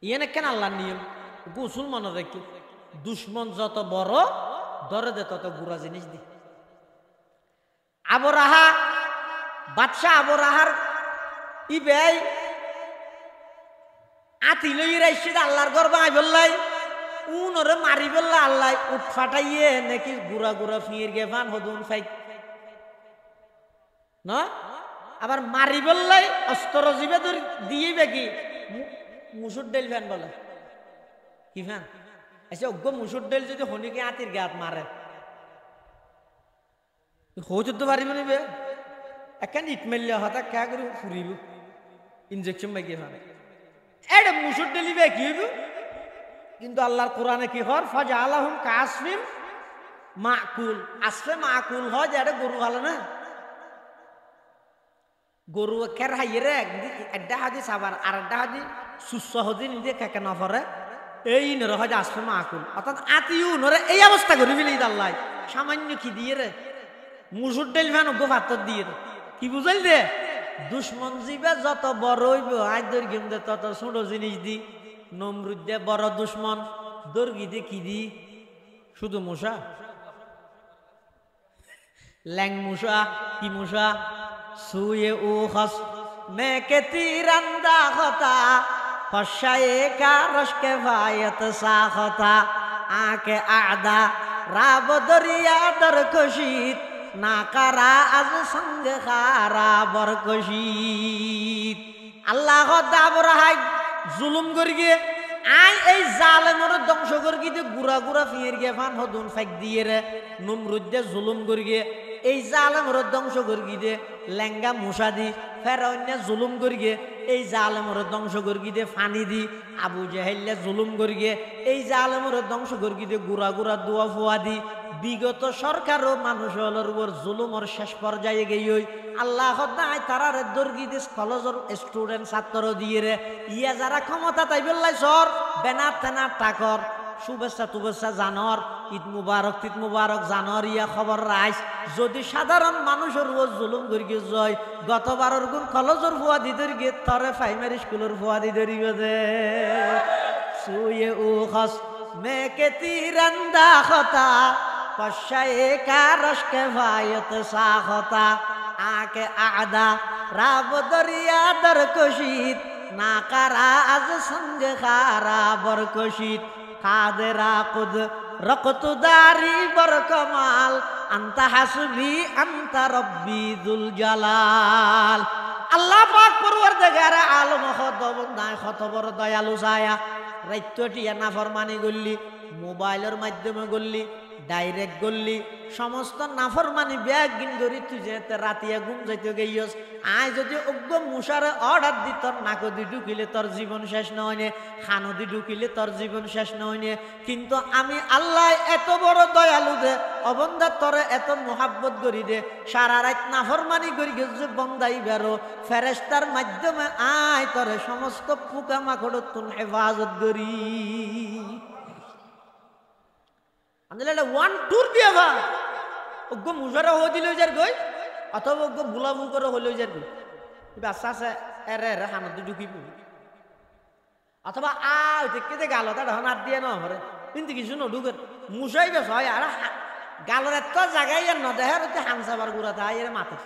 ইয়ে কেন আল্লাহর নিয়ম গোসল মনে রেখে দুশ্মন যত বড় দরে দে তত গুড়া জিনিস দি। আবরাহা বাদশাহ আবরাহার ইবেই আতি লই রাইছে আল্লাহর ঘর বানাই বললাই উনরে মারি বললা আল্লাহ উঠ ফাটাইয়ে নাকি গুড়া গুড়া ফির গে ফান হদুন ফাইক না আবার মারি বললাই অস্ত্র জিবে ধর দিয়ে বেকি মুসুর ডেল ফ্যান বলে কি ফ্যান এসে অজ্ঞ মুসুর ডেল যদি হনিকে আতির গাত মারে হতে পারিব নিবে একখান ইট মেললে হতা কে করে ফুরিব ইনজেকশন বাইকে ফান এটা মুসুর ডেলিবে কি হইব। কিন্তু আল্লাহর কোরআনে কি হর ফাজা আলাহুম কাসফিন মাকুল আসফে মাকুল হয় যে এটা গরু ভালো না গরু খের হাইয়ে রে একটা হাদিস আবার আর একটা হাদিস সুস্থ হদি নিজে কেকে নফরে এই নরে হয় আসফে মাকুল অর্থাৎ আতিউ নরে এই অবস্থা করে ফেলি আল্লাহ সামান্য কি দিয়ে রে মুসুর ডেল ফ্যান গো ভাতর দিয়ে রে কি বুঝাইল দে দুশ্মন জিবে যত বড় হইব আজ দৈর্ঘ্য দে তত ছোট জিনিস দি। নমরুদ দে বড় দুশ্মন দর্গি দে কি দি শুধু মশা ল্যাং মশা কি মশা সুয়ে ও খস মেকে তিরন্দা হতা ফশায়ে কা রশকে ভায়ত সা হতা আকে আদা রাব দরিয়া দর খুশিত না কারা আজ সঙ্গে খারা বরকশিত। আল্লাহ দাবরাহাই জুলুম করি গিয়ে আই এই জালেমর ধ্বংস করি গিয়ে গুড়া গুড়া ফিয়ের গিয়ে ফান হদুন ফাইক দিয়ে রে নমরুদে জুলুম করি গিয়ে এই জালেমর ধ্বংস করি গিয়ে লেঙ্গা মুসা দি ফেরাউন্নে জুলুম করি গিয়ে এই জালেমর ধ্বংস করি গিয়ে ফানি দি আবু জাহেল্লে জুলুম করি গিয়ে এই জালেমর ধ্বংস করি গিয়ে গুড়া গুড়া দোয়া ফোয়া দি। বিগত সরকারও মানুষের উপর জুলুমর শেষ পর্যায়ে গিয়ে আল্লাহ তারার দর্গি দিস কলেজের স্টুডেন্ট ছাত্র দিয়ে রে ইয়া যারা ক্ষমতা তাই বললাই সর বেনার তেনার টাকর শুভেচ্ছা টুভেচ্ছা জানর ঈদ মুবারক তিদ মুবারক জানর ইয়া খবর রাইস যদি সাধারণ মানুষের উপর জুলুম করি জয় গতবারের গুণ কলেজের ফুয়া দি ধরি তরে প্রাইমারি স্কুলের ফুয়া দি ধরিব দে সুয়ে ও খস মেকে তিরন্দা হতা পশায়ে কা রশকে ভায়ত সা হতা আকে আদা রাব দরিয়া দর খুশিত না কারা আজ সঙ্গে খারা বরকশিত কাদেরা কুদ রকতু দারি বর কমাল আন্তা হাসবি আন্তা রব্বি দুল জালাল। আল্লাহ পাক পরওয়ারদিগার আলম খতবন্দায় কত বড় দয়ালু ছায়া রাইত্যটিয়া নাফরমানি গল্লি মোবাইলের মাধ্যমে গল্লি ডাইরেক্ট গল্লি সমস্ত নাফরমানি ব্যাগ গিন ধরি তুই যেতে রাতিয়া ঘুম যাইতে গেইস আয় যদি অজ্ঞ মুসারে অর্ডার দি তোর নাকদি ঢুকিলে তোর জীবন শেষ নয় খানদি ঢুকিলে তোর জীবন শেষ নয়। কিন্তু আমি আল্লাহ এত বড় দয়ালু দে অবন্ধা তোরে এত মোহাব্বত করি দে সারা রাত নাফরমানি করি গেছে বন্দাই বেরো ফেরেশতার মাধ্যমে আয় তোরে সমস্ত পোকামাকড় তুন হেফাজত করি। ওয়ান টুর দিয়ে ভা অজ্ঞ মুসারা হয়ে দিল যার গই অথবা অজ্ঞ বুলাবু করে হলেও যার গই আস্তে আস্তে এরে এরে হানত ঢুকিব অথবা আইতে গাল তখন হাত দিয়ে নরে কিন্তু কিছু নঢুকে মুসাই বেশ হয় আর গালের এত জায়গায় আর নদেহের হচ্ছে হামসাবার গুড়া তাই এর মাথা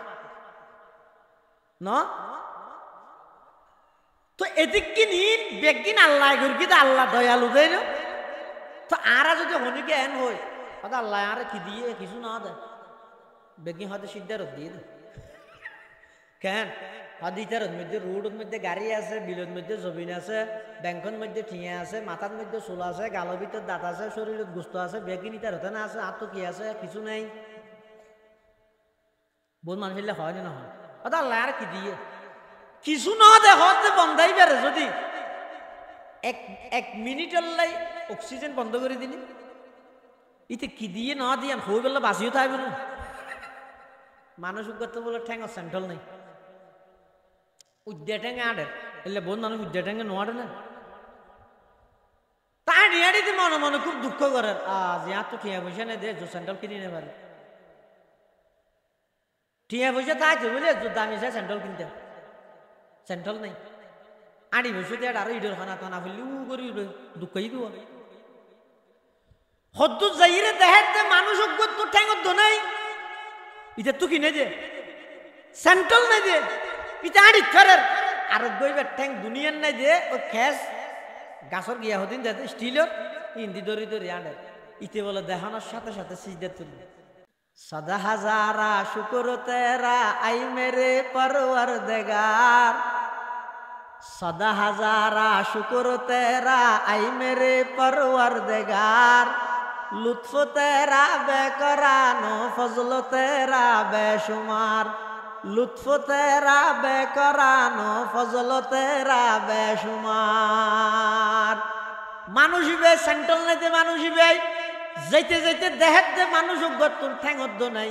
ন তো এদিক কিনি বেগিন আল্লাহ ঘুরকি আল্লাহ দয়ালু দেয় না তো আরা যদি হনিকে এন হই আল্লাহ আরে কি দিয়ে কিছু না দেয় বেগি হয়তো সিদ্ধার দিয়ে দে কেন হদিটার মধ্যে রোডের মধ্যে গাড়ি আছে বিলের মধ্যে জমিন আছে ব্যাংকের মধ্যে ঠিয়া আছে মাথার মধ্যে চুল আছে গালের ভিতর দাঁত আছে শরীরের গুস্ত আছে বেগিনি তার হতে না আছে আর তো কি আছে কিছু নাই বহুত মানুষ হইলে হয় না হয় কথা আল্লাহ আর কি দিয়ে কিছু ন দেখতে বন্ধাই বেড়ে যদি এক মিনিটের লাই অক্সিজেন বন্ধ করে দিলি ইতে কি দিয়ে ন দিয়ে হয়ে গেলে বাঁচিও থাকবে না মানুষ করতে বলে ঠ্যাং সেন্ট্রাল নেই উদ্যা ঠ্যাঙে আড়ে এলে বহুত মানুষ উদ্যা ঠ্যাঙে নোয়াড়ে না তাই রিয়াড়িতে মনে মনে খুব দুঃখ করে আজ ইয়ার তো ঠিয়া পয়সা নেই দে সেন্ট্রাল কিনে নিতে পারে ঠিয়া পয়সা তাই তো বুঝলে দামি চাই সেন্ট্রাল কিনতে সেন্ট্রাল নেই আড়ি বসে দিয়ে আরো ইডের খানা টানা ফেললি উ করি দুঃখই দিব হদ্দুর যাইরে দেখাতে মানুষ তো ঠ্যাঙত নাই ইটা তো কিনে দে সেন্ট্রাল নাই দে ইটা আড়ি ফেরের আর গইবার ঠ্যাং দুনিয়ার নাই দে ও খেস গাছর গিয়া হদিন দে স্টিলের ইন্দি দরি দরি আড়ে ইতে বলে দেখানোর সাথে সাথে সিজদা তুলি সদা হাজারা শুকর তেরা আই মেরে পরওয়ারদিগার सदा हजारा शुक्र तेरा आई मेरे परवरदिगार लुत्फ तेरा बेकरानो फजल तेरा बेशुमार लुत्फ तेरा बेकरानो फजल तेरा बेशुमार মানুষ বে সেন্ট্রাল নাইতে মানুষ বে যাইতে যাইতে দেহের দে মানুষ গতুল ঠ্যাঙত নাই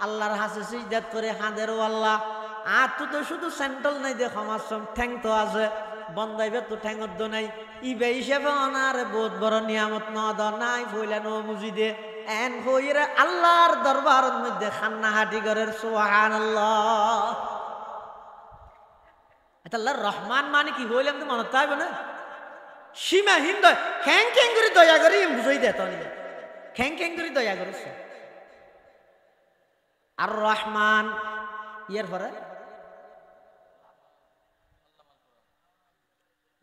আল্লাহর হাসে সিজদাত করে হাঁদের আল্লাহ আর তো শুধু সেন্ট্রাল নাই দে সমাজম ঠ্যাং তো আছে বন্দাইবে তো ঠ্যাঙত নাই ইবে হিসেবে অনার বহুত বড় নিয়ামত নদ নাই ফইলা ন বুঝি দে এন হইরে আল্লাহর দরবারের মধ্যে খান্না হাটি করের সুবহানাল্লাহ এটা আল্লাহর রহমান মানে কি হইলাম তো মনে থাকবে না সীমাহীন দয়া খ্যাং খ্যাং করে দয়া করে বুঝাই দে তো খ্যাং খ্যাং করে দয়া করেছে আর রহমান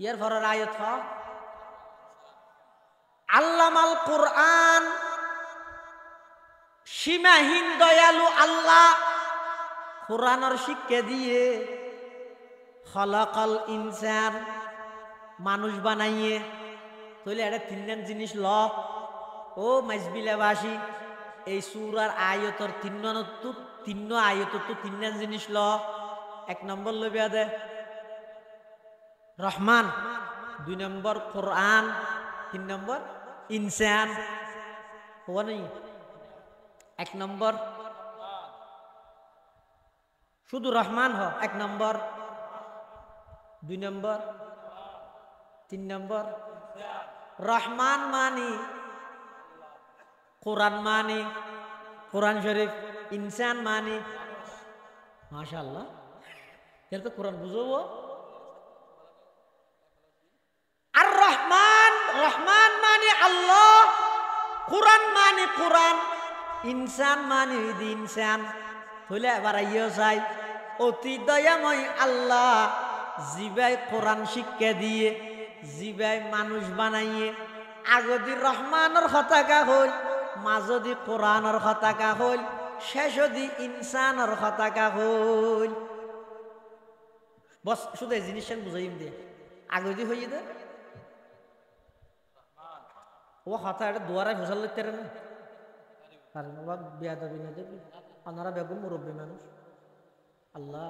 ইয়ার পরের আয়াত আল্লামাল কুরআন সীমাহীন দয়ালু আল্লাহ কুরআনের শিক্ষা দিয়ে খলাকাল ইনসান মানুষ বানাইয়ে তাহলে এটা তিনজন জিনিস ল ও মাইজবিলাবাসী এই সূরার আয়াতের তিন আয়াত তো তিনজন জিনিস ল এক নম্বর লইবা দে রহমান দুই নম্বর কোরআন তিন নম্বর ইনসান হওয়া নেই এক নম্বর শুধু রহমান হ এক নম্বর দুই নম্বর তিন নম্বর রহমান মানি কোরআন মানি কোরআন শরীফ ইনসান মানি মাশাআল্লাহ এর তো কোরআন বুঝবো আর রহমান রহমান মানে আল্লাহ কোরআন মানে কোরআন ইনসান মানে ইনসান হইলে এবার আইও চাই অতি দয়াময় আল্লাহ জিবাই কোরআন শিক্ষা দিয়ে জিবাই মানুষ বানাইয়ে আগদি রহমানের হতাকা হই মাজদি কোরআনের হতাকা হইল শেষদি ইনসানের হতাকা হইল বস শুধু এই জিনিস বুঝাইম দিয়ে আগদি হইয়ে দে ও হতা এটা দুয়ারায় ফসল লিখতে না কারণ ও বিয়া দেবি না দেবি আপনারা বেগুন মুরব্বী মানুষ আল্লাহ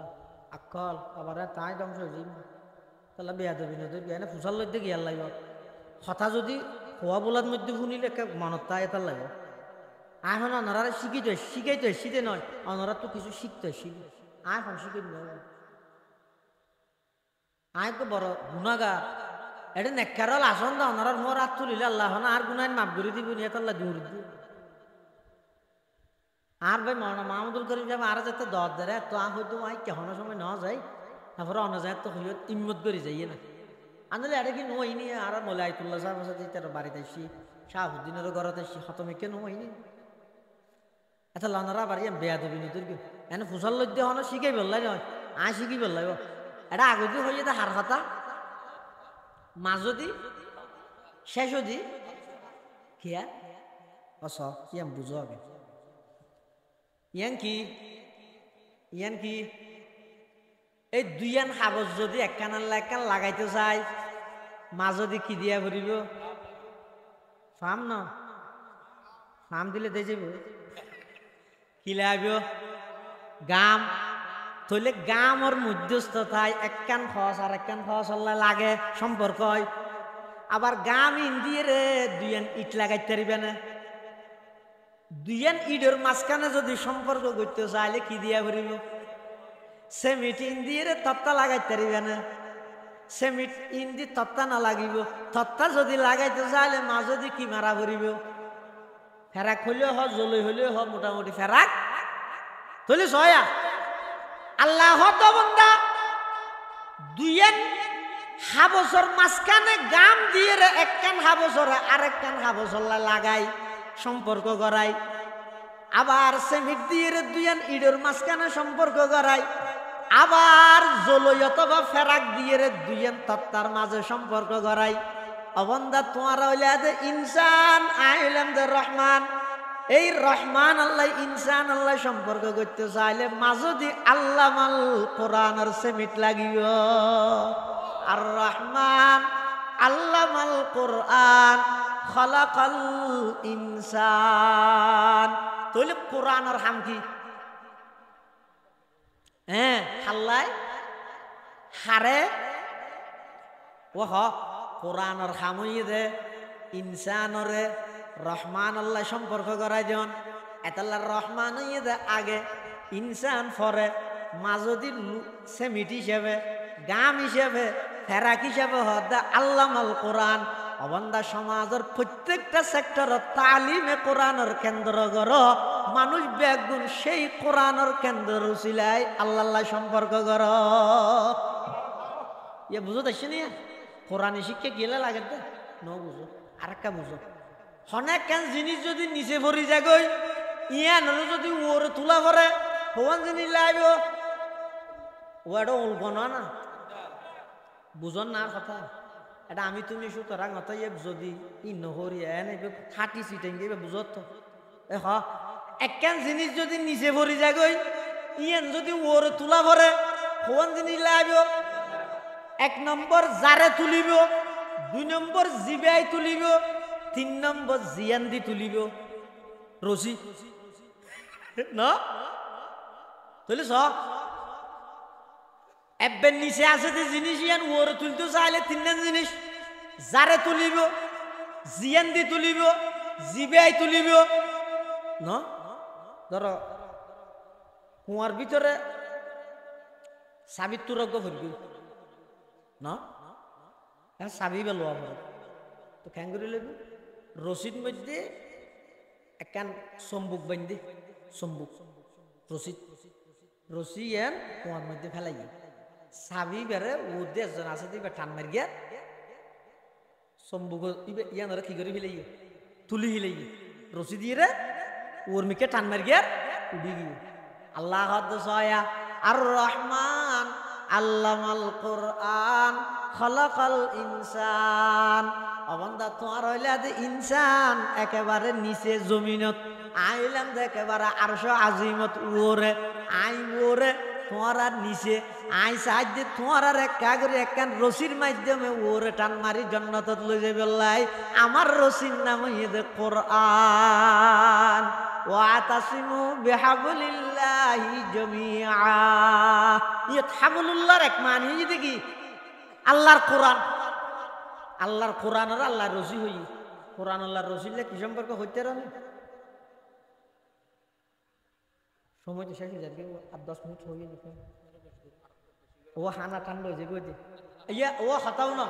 আকল আবার তাই ধ্বংস হয়ে যাই তাহলে বিয়া দেবি না দেবি এনে ফসল লইতে গিয়ার লাগবে হতা যদি খোয়া বোলার মধ্যে শুনিলে মনত তাই এটা লাগে এখন অনারা শিখাইতে শিখে নয় অনারা তো কিছু শিখতে শিখে এখন শিখে আয় তো বড় গুণাগার এটা নেককারল আসন দা অনারার মোর হাত তুলিলে আল্লাহ আর গুনায় মাফ করে দিব নিয়ে তাল্লা দূর দিব আর ভাই মাহমুদুল করিম সাহেব আর যাতে দর দেয় তো হয়তো আই কেহনের সময় ন যায় তারপরে অন্য যায় তো হইত ইম্মত করে যাইয়ে না আনলে এটা কি নইনি আর মলে আইতুল্লাহ সাহেব সাথে তার বাড়িতে আসি শাহাবুদ্দিনেরও ঘরতে আসি হতমিকে নইনি এটা লনারা বাড়ি বেয়া দেবি নিতুর কি এনে ফুসল লজ্জা হন শিখাই বললাই নয় আয় শিখি বললাই এটা আগদি হয়ে যায় হার কথা মাজদি শেষদি কিয়া অস ইয়াম বুঝো আগে ইয়ান কি এই দুইয়ান কাগজ যদি একখান লাগাইতে চাই মাজদি কি দিয়া ভরিব ফাম না ফাম দিলে দিয়ে যাব কি লাগবে গাম তৈলে গামর মধ্যস্থতায় একখান খস আর একখান খস লাগে সম্পর্ক হয়। আবার গাম ইন্দিয়ে রে দুইয়ান ইট লাগাইতে পারিবে না, দুইয়ান ইটের মাঝখানে যদি সম্পর্ক করতে চাইলে কি দিয়া করিব? সেমিট ইন্দিয়ে রে তত্তা লাগাইতে পারিবে না, সেমিট ইন্দি তত্তা না লাগিব, তত্তা যদি লাগাইতে চাইলে মাঝদি কি মারা করিব? ফেরাক হইলেও হ, জলই হইলেও হ, মোটামুটি ফেরাক তৈলে সয়া। আল্লাহ বন্দা দুইয়েন হাবসর মাঝখানে গাম দিয়ে একখান হাবসরে আরেকখান হাবসর লাগাই সম্পর্ক করাই। আবার সেমিট দিয়ে দুইয়েন ইডের মাঝখানে সম্পর্ক করাই। আবার জলই অথবা ফেরাক দিয়ে দুইয়েন তত্তার মাঝে সম্পর্ক করাই। অবন্দা তোমার হইলে ইনসান আইলাম দে রহমান, এই রহমান আল্লাহ ইনসান আল্লাহ সম্পর্ক করতে চাইলে মাঝদি আল্লাহ মাল কোরআনের সেমিট লাগিব। আর রহমান আল্লাহ মাল কোরআন খলাকাল ইনসান। তাহলে কোরআনের হাম কি? হ্যাঁ হাল্লাই হারে ও হ কোরআনের হামই দে ইনসানরে রহমান আল্লাহ সম্পর্ক করাই যেন এতাল্লা রহমান আগে ইনসান ফরে মাঝদি সেমিট হিসেবে গাম হিসেবে ফেরাক হিসেবে হদা আল্লামাল কোরআন। অবন্দা সমাজের প্রত্যেকটা সেক্টরত তালিমে কোরআনের কেন্দ্র কর মানুষ বেগুন সেই কোরআনের কেন্দ্র রুচিলাই আল্লাহ সম্পর্ক কর। ইয়ে বুঝো দেখছি নি কোরআনী শিক্ষা গেলে লাগে দে ন বুঝো আর একটা বুঝো অনেক কেন জিনিস যদি নিচে ভরি যাগই ইয়ান যদি ওর তোলা ভরে হওয়ান জিনিস লাগবে ওটা উল্প না বুঝন না কথা। এটা আমি তুমি সুতরাং অত যদি ই নহরি এন খাটি চিটেন বুঝত তো এ হ একখান জিনিস যদি নিচে ভরি যাগই ইয়ান যদি ওর তোলা ভরে হওয়ান জিনিস লাগবে এক নম্বর জারে তুলিব, দুই নম্বর জিবাই তুলিব, তিন নম্বর জিয়ান দি তুলিব রশি না তুলি স এবের নিচে আছে যে জিনিস ইয়ান ওরে তুলতে চাইলে তিনজন জিনিস জারে তুলিব, জিয়ান দি তুলিব, জিবাই তুলিব না। ধরো কুয়ার ভিতরে সাবিত তুরজ্ঞ ভরবি না সাবি বেলোয়া ভর তো খ্যাঙ্গুরি লেবু রশিদ মধ্যে একখান সম্বুক বান্ধে সম্বুক রশিদ রশি এন কুয়ার মধ্যে ফেলাই সাবি বেড়ে ও দেশজন আছে দিবে টান মারি গিয়া সম্বুক ইয়ান কি করে ফেলাই তুলি ফেলাই রশি দিয়ে রে ওর মিকে টান মারি গিয়া উঠি গিয়ে আল্লাহ সয়া আর রহমান আল্লামাল কোরআন খলাকাল ইনসান। অবন্দা তোমার হইলে ইনসান একেবারে নিচে জমিনত আইলাম একেবারে আরশ আজিমত ওরে আই ওরে তোমার আর নিচে আই সাহায্য তোমার আর এক কাগরে একখান রশির মাধ্যমে ওরে টান মারি জন্নতত লই যাবে লাই। আমার রশির নাম হইয়ে কোরআন ওয়াতাসিমু বিহাবলিল্লাহি জামিআ। ইয়ে হাবলুল্লাহর এক মানে দেখি আল্লাহর কোরআন, আল্লাহর কোরআন আর আল্লাহর রশি হই কোরআন আল্লাহর রশিলে কি সম্পর্ক হইতে রানে সময় তো শেষ হয়ে যাবে আর 10 মিনিট হয়ে গেছে ও হানা ঠান্ডা হয়ে যাবে ইয়া ও হাতাও না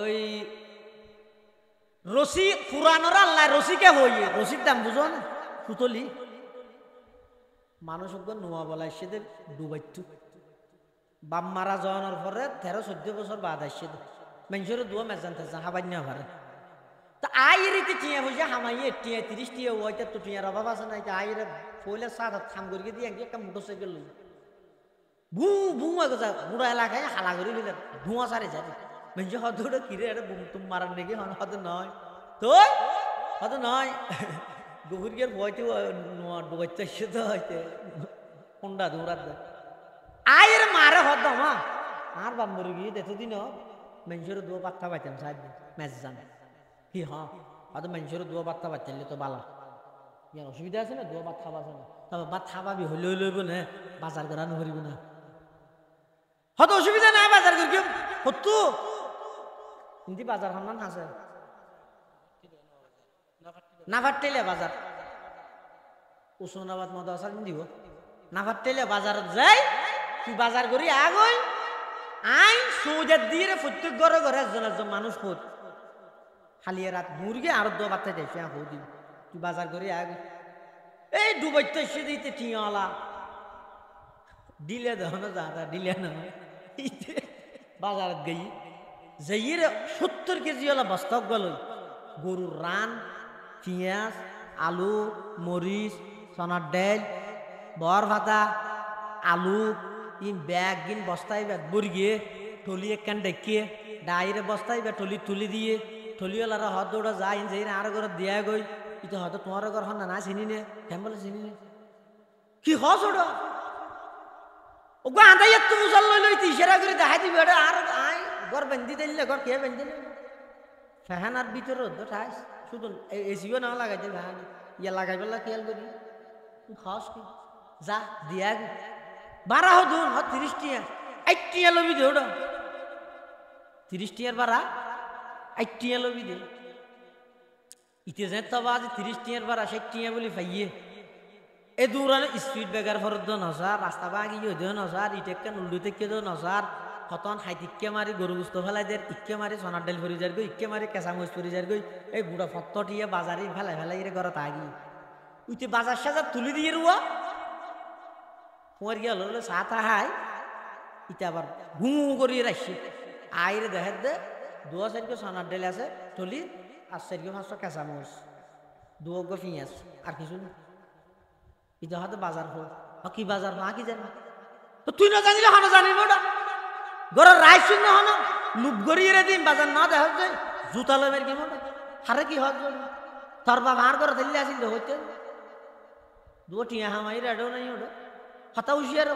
ওই রশি কোরআনের আল্লাহ রশিকে হইয়ে রশির দাম বুঝো না সুতলি মানুষ নোয়া বলাই সে ডুবাইতু বাম মারা যাওয়ানোর পরে 13-14 বছর বাদ আসছে মানুষের দুয়া মেজান তেজান হাবাই না পারে তা আই রীতি টিয়া হয়েছে হামাইয়ে টিয়া 30 টিয়া ওইটা তো টিয়ার অভাব আছে না আইরে ফইলে সাত খাম করি দিয়ে একটা মোটরসাইকেল লই বু বুমা গজা পুরা এলাকায় হালা করে দিলেন ধোঁয়া সারে যাবে মানুষ হয়তো কিরে এটা বুম তুম মারার নাকি হয়তো নয় তো হয়তো নয় গভীর গিয়ে বইতে ডুবাইতে আসছে তো হয়তো কোনটা দৌড়াত আয়ের মারে হদ মা আর বাম্বরে গিয়ে দেখো দিন মানুষের দুয়া পাত্তা পাইতেন সাহেব ম্যাচ জান কি হ্যাঁ হয়তো মানুষের দুয়া পাত্তা পাইতেন তো বালা ইয়ার অসুবিধা আছে না দুয়া পাত্তা পাচ্ছে না তবে বা থাবাবি হইলেও লইব না বাজার করা নকরিব না হয়তো অসুবিধা নাই বাজার করি হতো কিন্তু বাজার সন্ধান আছে না ফাটলে বাজার উসমানাবাদ মাদ্রাসা দিব না ফাটলে বাজারত যাই তুই বাজার করি আগই আই সৌজার দিয়ে প্রত্যেক ঘরে ঘরে একজন একজন মানুষ খোঁজ খালিয়ে রাত মুরগি আর দো বাচ্চা যাইছে হো দিন তুই বাজার করি আগে এই ডুবাইতে এসে দিতে টিয়ালা ডিলে দেহ না যা ডিলে না বাজারত গই যাইয়ে 70 কেজি ওলা বস্তা গেল গরুর রান পেঁয়াজ আলু মরিচ চনার ডাল বর ভাতা আলু ইন ব্যাগ গিন বস্তায় ব্যাগ বর্গিয়ে টলি একখান ডেকিয়ে ডাইরে বস্তায় ব্যাগ টলি তুলি দিয়ে টলিওয়ালারা হদ দৌড়া যায় যাই আর ঘর দিয়া গই ইতো হয়তো তোমার ঘর হন না চিনি নে কেন বলে চিনি নে কি হস ওটা ও গো আন্দাই একটু মুসল লই লই তিসেরা করে দেখাই দিবি ওটা আর আই ঘর বেঁধি দিলে ঘর কে বেঁধি দিলে ফ্যান আর ভিতরে ঠাইস শুধু এসিও না লাগাইতে ফ্যান ইয়া লাগাই পেলা খেয়াল করি খাস কি যা দিয়া গে 12 হদুন 30 টিয়া 8 টিয়া লবি দে ওটা 30 টিয়ার 12 8 টিয়া লবি দে ইতে যে তবা 30 টিয়ার 12 60 টিয়া বলি পাইয়ে এ দূরানে স্পিড ব্রেকার ফরদ নসার রাস্তা বাগি হইদে নসার ইটেককে উল্লুতে কে দো নসার হতন হাইতিক্কে মারি গরু গুস্ত ফেলাই দের ইক্কে মারি সোনার ডাল ভরি যার গই ইক্কে মারি কেঁচা মরিচ ভরি যার গই এই বুড়া ফত্তটিয়ে বাজারে ফেলাই ফেলাই রে ঘরে আগি উইতে বাজার সাজার তুলি দিয়ে রুয়া তোমার গিয়া হলো সাতা হাই ইটা আবার ঘুমু করিয়ে রাখছি আইরে দেখে দে 2 সোনার ডাল আছে টলি আর 4-5 কেঁচা মরিচ 2 পেঁয়াজ আর কিছু না ইটা হয়তো বাজার হোক কি বাজার না কি জানি তো তুই না জানিলে হন জানিব ওটা ঘরের রাইস শূন্য হন লুপ গড়িয়ে দিন বাজার না দেখা যায় জুতা লবের কি মনে হারে কি হজ তোর বাবা আর করে দিল্লি আসিল হইতে 2 টিয়া হামাই রেডো নাই ওটা হতা উশিয়ার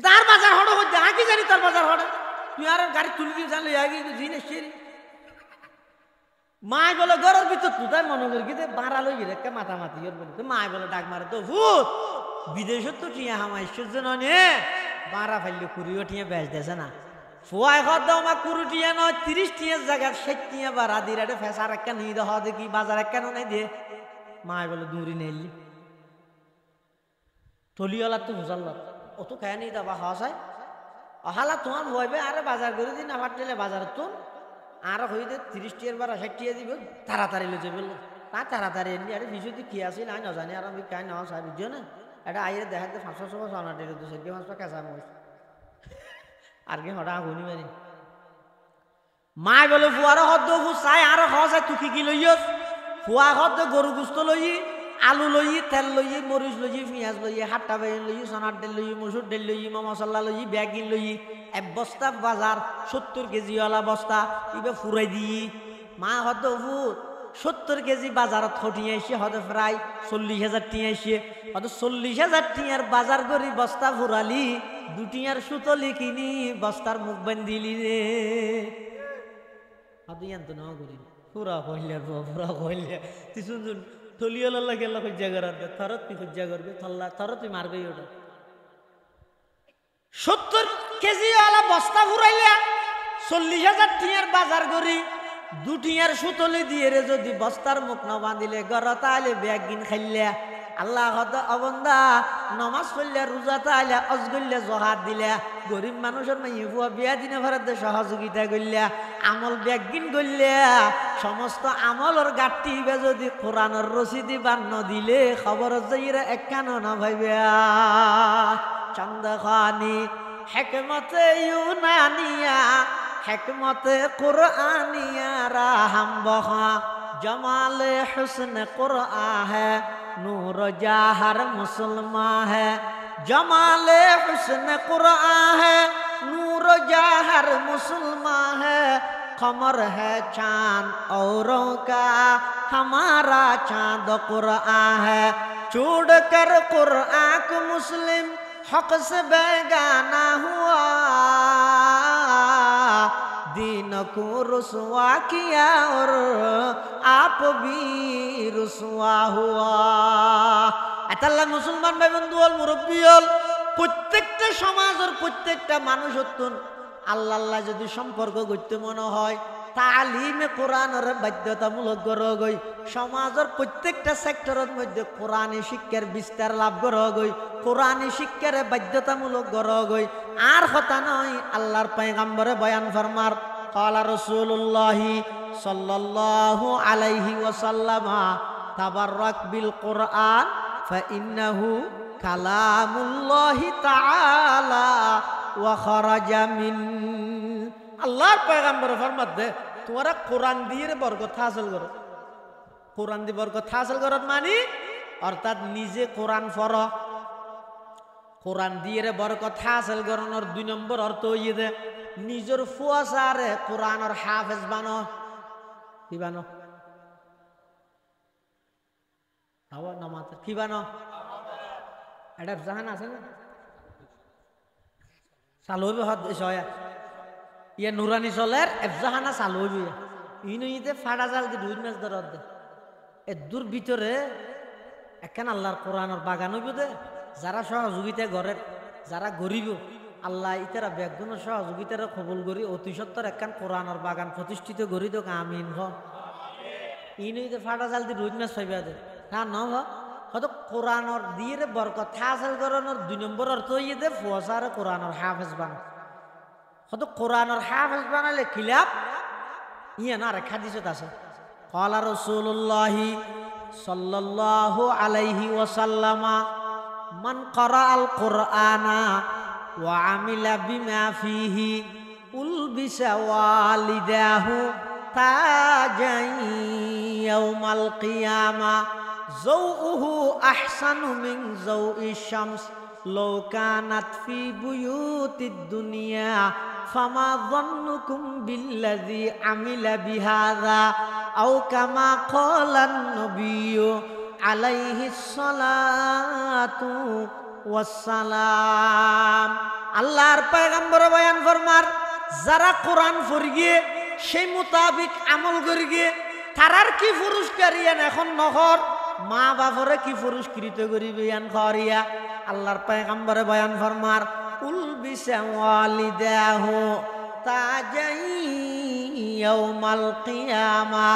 তার বাজার হড় হইতে কি জানি তোর বাজার হড় তুই আর গাড়ি তুলি দিয়ে জানলে আগে জিনিস মায় বলে ঘরের ভিতর তুই তাই মনে করি কি বাড়া লই রেখে মাতামাতি ওর বলে তো মায় বলে ডাক মারে তো ভূত বিদেশত তো টিয়া হামাই সহ্য নে বাড়া ফাইলে কুড়িও টিয়া বেচ দেছে না ফুয়াই ঘর দাও মা 20 টিয়া নয় 30 টিয়ার জায়গায় 60 টিয়া বাড়া দিরাটে ফেসার একটা নিয়ে দেওয়া দেখি বাজার কেন নাই দিয়ে মায় বলে দূরি নেলি টলিওয়ালার তো হুজাল ও তো খায় নিয়ে দেবা হাসায় অহালা তোমার হইবে আরে বাজার করে দিন আমার টেলে বাজার তো আর হইতে 30 টিয়ার 60 টিয়া দিব তাড়াতাড়ি লইতে বললো তা তাড়াতাড়ি এনে আরে বিষয় কি আছে না না জানি আর আমি কাই না সাহেব বুঝছো না এটা আইরে দেখাতে 500 সোনা টেলে তো সেটি 500 কেঁচা মরিচ আর কি হঠাৎ আগুনি মারি মাই বলে ফুয়ার হদ্দ চাই আর হসাই তুই কি লইয়স ফুয়া হদ্দ গরু গুস্ত লই আলু লই তেল লই মরিচ লই পেঁয়াজ লই হাট্টা বেগুন লই সোনার ডাল লই মসুর ডাল লই মশলা লই বেগিন লই এক বস্তা বাজার 70 কেজি ওলা বস্তা ইবে ফুরাই দি মা হদ্দ ফুট 70 কেজি বাজারত খটিয়ে এসে হদ প্রায় 40,000 টিয়া এসে হদ 40,000 টিয়ার বাজার করি বস্তা ফুরালি 2 টিয়ার সুতলি কিনি বস্তার মুখ বান্ধিলি রে আদি আন্ত না করি পুরা কইলে তুই শুন থলিয়ালা লাগে আল্লাহ খুঁজা করার থরত তুই খুঁজা করবে থরত তুই মারবে ওটা 70 কেজি ওলা বস্তা ফুরাইলে 40,000 টিয়ার বাজার করি 2 টিয়ার সুতলি দিয়ে রে যদি বস্তার মুখ না বাঁধিলে গর তাহলে ব্যাগ গিন খাইলে আল্লাহ হদ অবন্দা নমাজ পড়লে রোজা তাহলে অজগল্লে জহার দিলে গরিব মানুষের মাইয়ে ফুয়া বিয়া দিনে ভারত সহযোগিতা করলে আমল ব্যাগিন করলে সমস্ত আমলের গাঠটি যদি কোরআনের রসিদি বান্ন দিলে খবর যাইরা একখানো না ভাইবে চন্দ্রখানি হেকমতে ইউনানিয়া হেকমতে কুরআনিয়া রাহম বহা জমালে হুসন কুরআ হ্যায় नूर जाहर मुसलमा है जमाले हुस्न कुरआन है नूर जाहर मुसलमा है कमर है चांद औरों का हमारा चांद कुरआन है छोड़ कर कुरआन को मुस्लिम हक से बेगाना हुआ दीन को रुसवा किया और आप भी रुसवा हुआ এতাল্লা মুসলমান ভাই বন্ধু হল মুরব্বী হল প্রত্যেকটা সমাজের প্রত্যেকটা মানুষ হতুন আল্লাহ আল্লাহ যদি সম্পর্ক করতে মনে হয় তালিমে কোরআনের বাধ্যতামূলক গরগই সমাজের প্রত্যেকটা সেক্টরের মধ্যে কোরআনী শিক্ষার বিস্তার লাভ গরগই কোরআনী শিক্ষার বাধ্যতামূলক গরগই আর কথা নয় আল্লাহর পয়গম্বরে বয়ান ফরমার قال رسول الله صلى الله عليه وسلم تبرك بالقرآن فإنه كلام الله تعالى وخرج من আল্লাহর পয়গম্বর ফরমাত দে তোমরা কোরআন দিয়ে বরকত হাসিল করো কোরআন দিয়ে বরকত হাসিল করো মানে অর্থাৎ নিজে কোরআন পড়ো কোরআন দিয়ে বরকত হাসিল করানোর 2 নম্বর অর্থ হইয়ে দে নিজের ফুয়াসারে কোরআনের হাফেজ বানো কি বানো হাওয়া নামাজ কি বানো এটা জাহান আছে না চালু হবে হদ সয়া ইয়া নুরানি চলের এফজাহানা চালু হইবে ইনুইতে ফাড়া জাল দি 2 মাস ধরে দে এ দূর ভিতরে একখান আল্লাহর কোরআনের বাগান হইব দে যারা সহযোগিতা ঘরের যারা গরিব আল্লাহ ইতারা ব্যাগুণ সহযোগিতার কবুল করি অতি সত্তর একখান কোরআনের বাগান প্রতিষ্ঠিত করি তো আমিন হ ইনুইতে ফাড়া জাল দি 2 মাস পাইবা দে না ন হয়তো কোরআনের দিয়ে বরকত হাসিল করানোর 2 নম্বর অর্থ হইয়ে দে ফুয়াসারে কোরআনের হাফেজ বানো হয়তো কোরআনের হাফেজ বানালে খিলাফ ইয়া না রেখা দিছে আছে قال رسول الله صلى الله عليه وسلم من قرأ القرآن وعمل بما فيه ألبس والداه تاجا يوم القيامة زوءه أحسن من زوء الشمس لو كانت في بيوت الدنيا فما ظنكم بالذي عمل بهذا أو كما قال النبي عليه الصلاة والسلام আল্লাহর পয়গম্বর বয়ান ফরমার যারা কোরআন পড়িয়ে সেই মোতাবিক আমল করিয়ে তারার কি পুরস্কার ইয়ান এখন নহর মা বাপরে কি পুরস্কৃত করিবে ইয়ান খরিয়া আল্লাহর পয়গম্বরে বয়ান ফরমার উলবিসা ওয়ালিদাহু তাজাই ইয়াউমাল কিয়ামা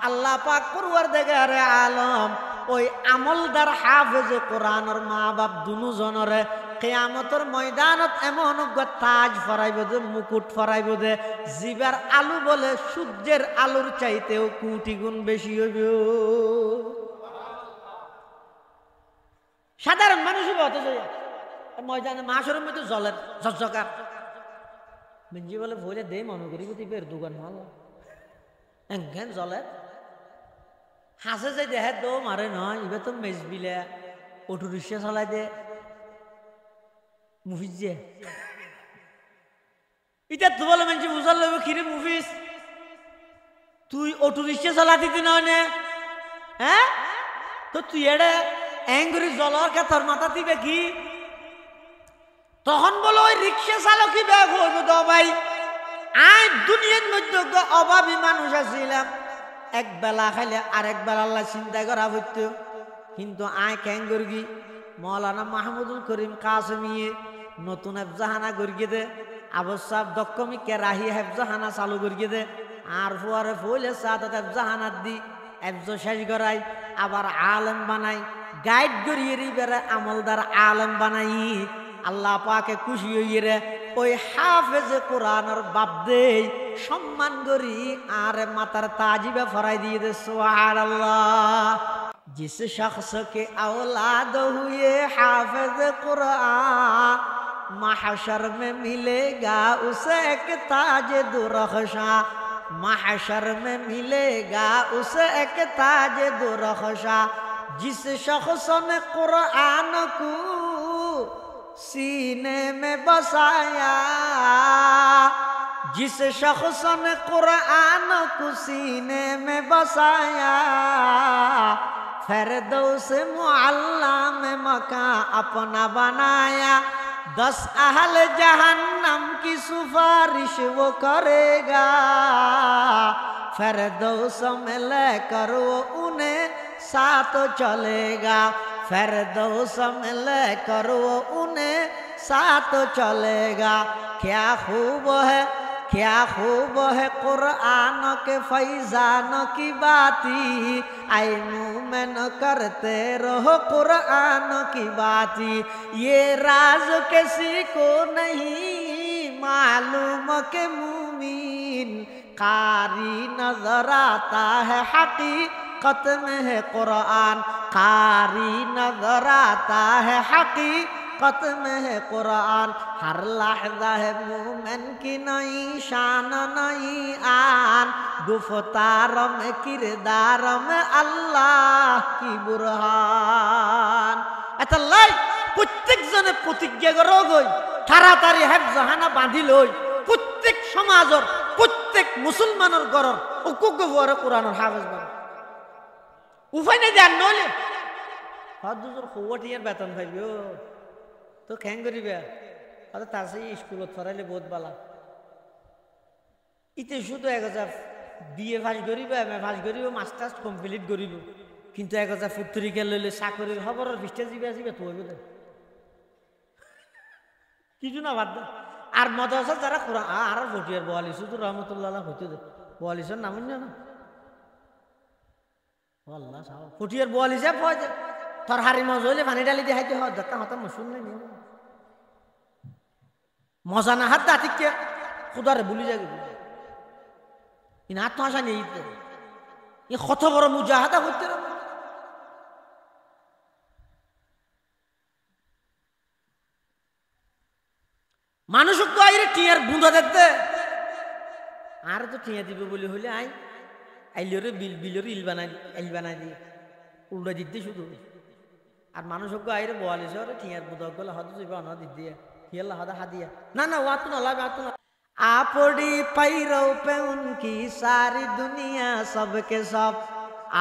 আল্লাহ পাক পরওয়ারদিগার আলম ওই আমলদার হাফেজ কোরআনের মা বাপ দুজনরে কিয়ামতের ময়দানত এমন তাজ ফরাইব দে মুকুট ফরাইব দে জিবার আলু বলে সূর্যের আলোর চাইতেও কোটি গুণ বেশি হইবে সাধারণ মানুষই বলতে যায় ময়দানে মাসের মধ্যে জলের ঝকঝকার মিঞ্জি বলে ভইলে দে মনে করি বের দোকান ভালো এখান জলের হাসে যাই দেহে দো মারে নয় এবার তো মেজ বিলে অটো রিক্সা চালাই দে মুভিস যে এটা তো বলে মানুষ বুঝার লাগবে কিরে মুভিস তুই অটো রিক্সা চালা দিতি নয় নে হ্যাঁ তো তুই এড়ে অ্যাঙ্গুরি জলর কে তোর মাথা দিবে কি তখন বলো ওই রিক্সা চালকই ব্যাগ হইব তো ভাই আই দুনিয়ার মধ্যে অভাবী মানুষ আছিলাম এক বেলা খাইলে আরেক বেলা আল্লাহ চিন্তা করা হইতো কিন্তু আয় ক্যাঙ্গি মৌলানা মাহমুদুল করিম কাসমিয়ে নতুন হেফজাহানা করিয়ে দে আবশ্যাপ দক্ষমিকে রাহি হেফজাহানা চালু করিয়ে দে আর ফুয়ারে ফুলে সাত হেফজাহানাত দি হেফজ শেষ করাই আবার আলেম বানাই গাইড করিয়ে বেড়ে আমলদার আলেম বানাই আল্লাহ পাকে খুশি হইয়ে রে ওই হাফেজে কোরআনের বাপ দে সম্মান করি আর মাতার তাজিবে ফরাই দিয়ে দে সুবহানাল্লাহ जिस शख्स के औलाद हुए हाफिज कुरान महशर में मिलेगा उसे एक ताज दुरख्शा महशर में मिलेगा उसे एक ताज दुरख्शा जिस शख्स ने कुरान को सीने में बसाया जिस शख्स ने कुरान को सीने में बसाया फिरदौस मुअल्ला में मकान अपना बनाया 10 अहल जहन्नम की सिफारिश वो करेगा फिरदौस में लेकर वो उन्हें साथ चलेगा फिरदौस में लेकर वो उन्हें साथ चलेगा। क्या खूब है कुरान के फैजान की बाती, आए मोमिन करते रहो कुरान की बाती। ये राज किसी को नहीं मालूम के मुमीन, कारी नजर आता है हकीकत में है कुरान, कारी नजर आता है हकीकत में है कुरान। हर लहजा है मोमिन की नई शान नई आन, गुफ्तार में किरदार में अल्लाह की बुरहान। এতাল্লাই প্রত্যেকজনে প্রতিজ্ঞা করো গই তাড়াতাড়ি হেফজাহানা বাঁধি লই, প্রত্যেক সমাজের প্রত্যেক মুসলমানের ঘরের অকুগ্য বড় কোরআনের হাফেজ বানাও। উপায় নাই দেন নইলে হদুজুর খোয়াটিয়ার বেতন পাইবে তো খ্যাং করিবে। আর তার সেই স্কুলত পড়াইলে বহুত বালা। ইতে শুধু এক হাজার বিএ পাস করিবে, এম এ পাস করিব, মাস্টার্স কমপ্লিট করিব, কিন্তু এক হাজার পত্রিকা লইলে চাকরির খবরের পৃষ্ঠা জিবে আসিবে তো হইবে কিছু না বাদ। আর মদরসা যারা কোরআন আর ভটিয়ার বোয়ালি শুধু রহমতুল্লাহ হইতে দে বোয়ালিসের নাম না আল্লাহ সাহ ফটিয়ার বোয়ালিসে হয় তোর হারি মজ হইলে পানি ডালি দিয়ে হাইতে হয় দেখা হতাম শুন নাই মজা না হাত দাঁতিকে খুদারে বলি যাবে ইন আত্মহাসা নেই ই কত বড় মুজাহাদা হইতে মানুষ আইরে টিয়ার বুঁদা দেখতে আর তো টিয়া দিবে বলে হইলে আইলিওরে বিলরে ইল বানাই দিয়ে উল্টা দিতে শুধু। আর মানুষ আইরে বোয়ালিশরে টিয়ার বুঁদা গলে হদ যাবে অনা দিয়ে हियल्ला हदा हादिया ना ना वातु ना ला वातु ना आपड़ी पैरों पे उनकी सारी दुनिया सबके सब,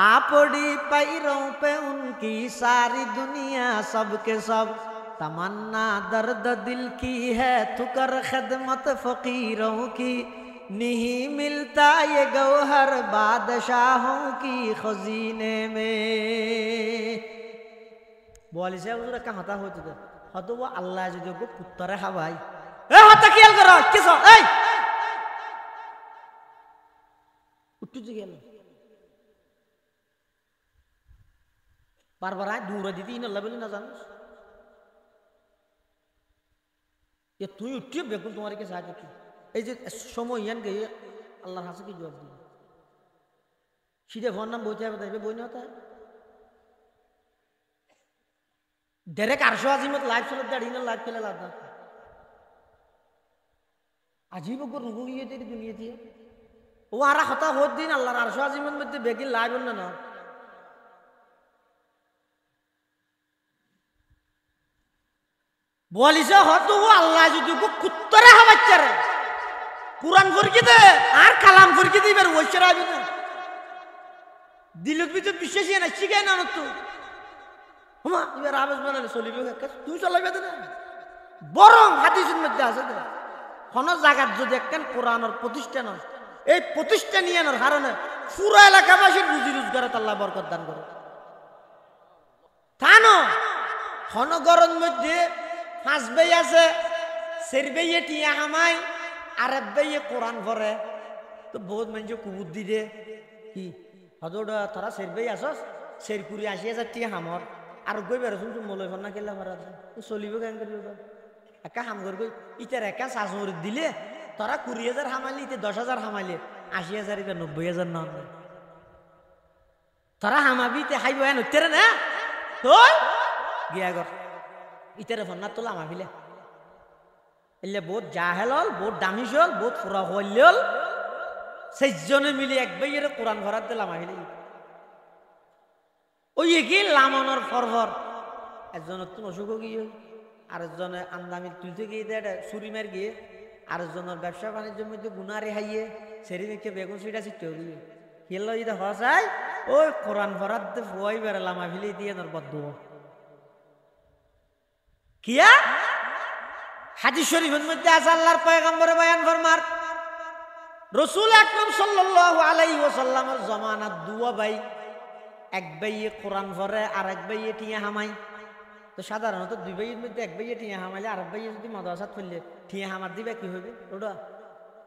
आपड़ी पैरों पे उनकी सारी दुनिया सबके सब। तमन्ना दर्द दिल की है तू कर खिदमत फकीरों की, नहीं मिलता ये गौहर बादशाहों की खजीने में। बोली से उधर कहाँ था हो चुका হয়তো আল্লাহ যদি ওকে পুত্তরে খাওয়াই এ হতা খেয়াল করো কিছু এই উঠতে গেল বারবার আয় দূরে দিতে ইনাল্লাহ বলি না জানিস এ তুই উঠিয়ে বেকুল তোমার কে সাহায্য কি এই যে সময় ইয়ান গিয়ে আল্লাহর কাছে কি জবাব দিবে সিধে ফোন নাম বইতে হবে তাইবে বই না হতা डायरेक्ट आरशो अजीमत लाइव चलत दाड़ी ना लाइव खेला लाता अजीब को रुको ये तेरी दुनिया थी वो आरा खता होत दिन अल्लाह आरशो अजीमत में ते बेगी लाइव ना ना बोली से हो तो वो अल्लाह जो को कुत्तरे हवा चरे कुरान फुरकी दे आर कलाम फुरकी दे इबर वो चरा भी ना दिलत भी तो विशेष है ना चिके ना तो হুমা এবার আবেজ বানালে চলিবে তুই চলাইবে না বরং হাদিসের মধ্যে আছে কোন জায়গায় যদি একখান কোরআনের প্রতিষ্ঠান এই প্রতিষ্ঠান নিয়ানোর কারণে পুরো এলাকাবাসীর রুজি রোজগারে আল্লাহ বরকত দান করে তা না কোন গরম মধ্যে পাঁচ ভাই আছে চার ভাইয়ে টিয়া হামাই আর এক ভাইয়ে কোরআন পড়ে তো বহুত মানুষ কুবুদ দি দে কি হদোড়া তোরা চার ভাই আসস চার কুড়ি ৮০,০০০ টিয়া হামর আর গই বের শুনছো মলয় ফন্না কেলা মারা চলিব কেন করিব একা হাম কর গই ইটার একা শাশুড়ি দিলে তোরা ২০,০০০ হামাইলে ইতে ১০,০০০ হামাইলে ৮০,০০০ ইটা ৯০,০০০ না তোরা হামাবি তে হাইব এন উত্তরে না তোর গিয়া গর ইটারে ফন্না তোলা হামাবিলে এলে বহুত জাহেল হল বহুত দামিস হল বহুত ফুরা হইল হল সেইজনে মিলে এক ভাইয়ের কোরআন ভরাত দিলাম আহিলে ওই কি লামানোর ফরফর একজনের তো অসুখ গিয়ে আরেকজনে আমদামি তুলতে গিয়ে দেয় চুরি মার গিয়ে আরেকজনের ব্যবসা বাণিজ্যের মধ্যে গুনারে হাইয়ে সেরি মেখে বেগুন সুইটা ছিটে গিয়ে খেললো যদি হসাই ওই কোরআন ভরাত দিয়ে ফুয়াই বেড়ে লামা ফেলে দিয়ে তোর বদ্ধ কিয়া হাদিস শরীফের মধ্যে আছে আল্লাহর পয়গম্বরে বয়ান ফরমার রাসূল আকরাম সাল্লাল্লাহু আলাইহি ওয়াসাল্লামের জামানাত দুয়া ভাই এক ভাইয়ে কোরআন পড়ে আর এক ভাইয়ে টিয়া হামাই। তো সাধারণত দুই ভাইয়ের মধ্যে এক ভাইয়ে টিয়া হামাইলে আর এক ভাইয়ে যদি মাদ্রাসাত পড়লে টিয়া হামার দিবে কি হবে? ওটা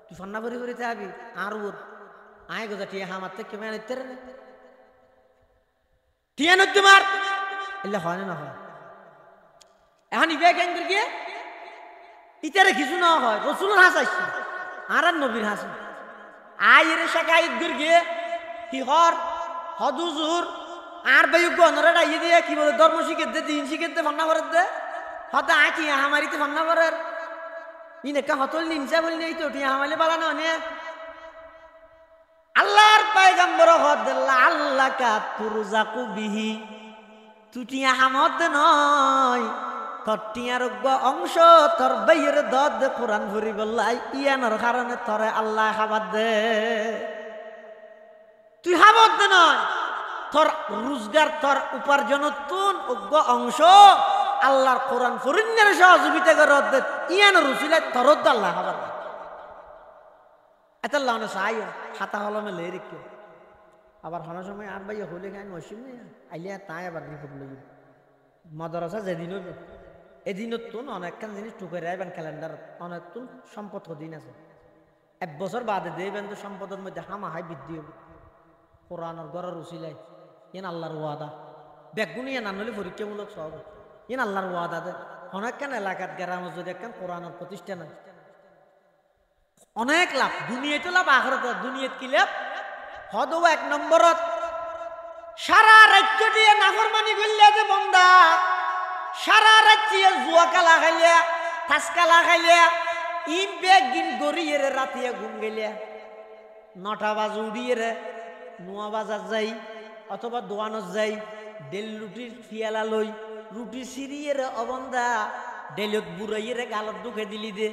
তুই ফন্না ভরি ভরিতে আবি আর ওর আয় গোজা টিয়া হামার থেকে কেমন নিতে রে টিয়া নদী মার এলে হয় না হয়। এখন ইবে কেন গিয়ে ইতারে কিছু না হয় রসুলের হাস আসছে আর নবীর হাস আয়ের শাকায়ত গিয়ে কি হর হদুজুর আর ভাই গণরা ডাইয়ে দিয়ে কি বলে ধর্ম শিখের দে দিন শিখের দে ফন্না করার দে হতে আঁকি হামারিতে ফন্না করার ইন একটা হতল নিমসা বললি এই তো টিয়া হামাইলে বালানো নিয়ে আল্লাহর পয়গম্বর হদ আল্লাহ কা তুরজাকু বিহি তুটিয়া হামদ নয় তোর টিয়ার অংশ তোর বাইয়ের দদ কোরআন ভরি বললাই ইয়ানোর কারণে তোরে আল্লাহ খাবার দে তুই হামদ নয় তোর রোজগার তোর উপার্জন তুন অজ্ঞ অংশ আল্লাহর কোরআন ফরিন্নের সহযোগিতা করে ইয়ান রুসিলে তোর আল্লাহ খাবার দে এত লাউনে চাই খাতা হলমে লে রেখে আবার হনার সময় আর ভাইয়া হলে গান মসিম নেই আইলে তাই আবার রিপোর্ট লই মাদ্রাসা যেদিন হইব এদিনত তুন অনেকখান জিনিস টুকে রাখবেন ক্যালেন্ডার অনেক তুন সম্পদ দিন আছে এক বছর বাদে দেবেন তো সম্পদের মধ্যে হামাহাই বৃদ্ধি হবে কোরআনের গড়ের উচিলাই ইন আল্লাহর ওয়াদা বেগুনি এন আনলে পরীক্ষামূলক সব ইন আল্লাহর ওয়াদা দে অনেকখান এলাকার গ্রাম যদি একখান কোরআনের প্রতিষ্ঠান আছে অনেক লাভ দুনিয়াতে লাভ আখেরাতে দুনিয়াত কি লাভ হদ এক নম্বরত সারা রাজ্য দিয়ে নাফরমানি করলে যে বন্দা সারা রাজ্য জুয়া কালা খাইলে তাস কালা খাইলে ইম বেগ গিন গড়িয়ে রাতিয়া ঘুম গেলে 9টা বাজে উড়িয়ে নোয়া বাজার যাই অথবা দোয়ানত যাই ডেল রুটির ফিয়ালা লই রুটি সিরিয়ে অবন্দা ডেলত বুড়াইয়ে গালত ঢুকে দিলি দে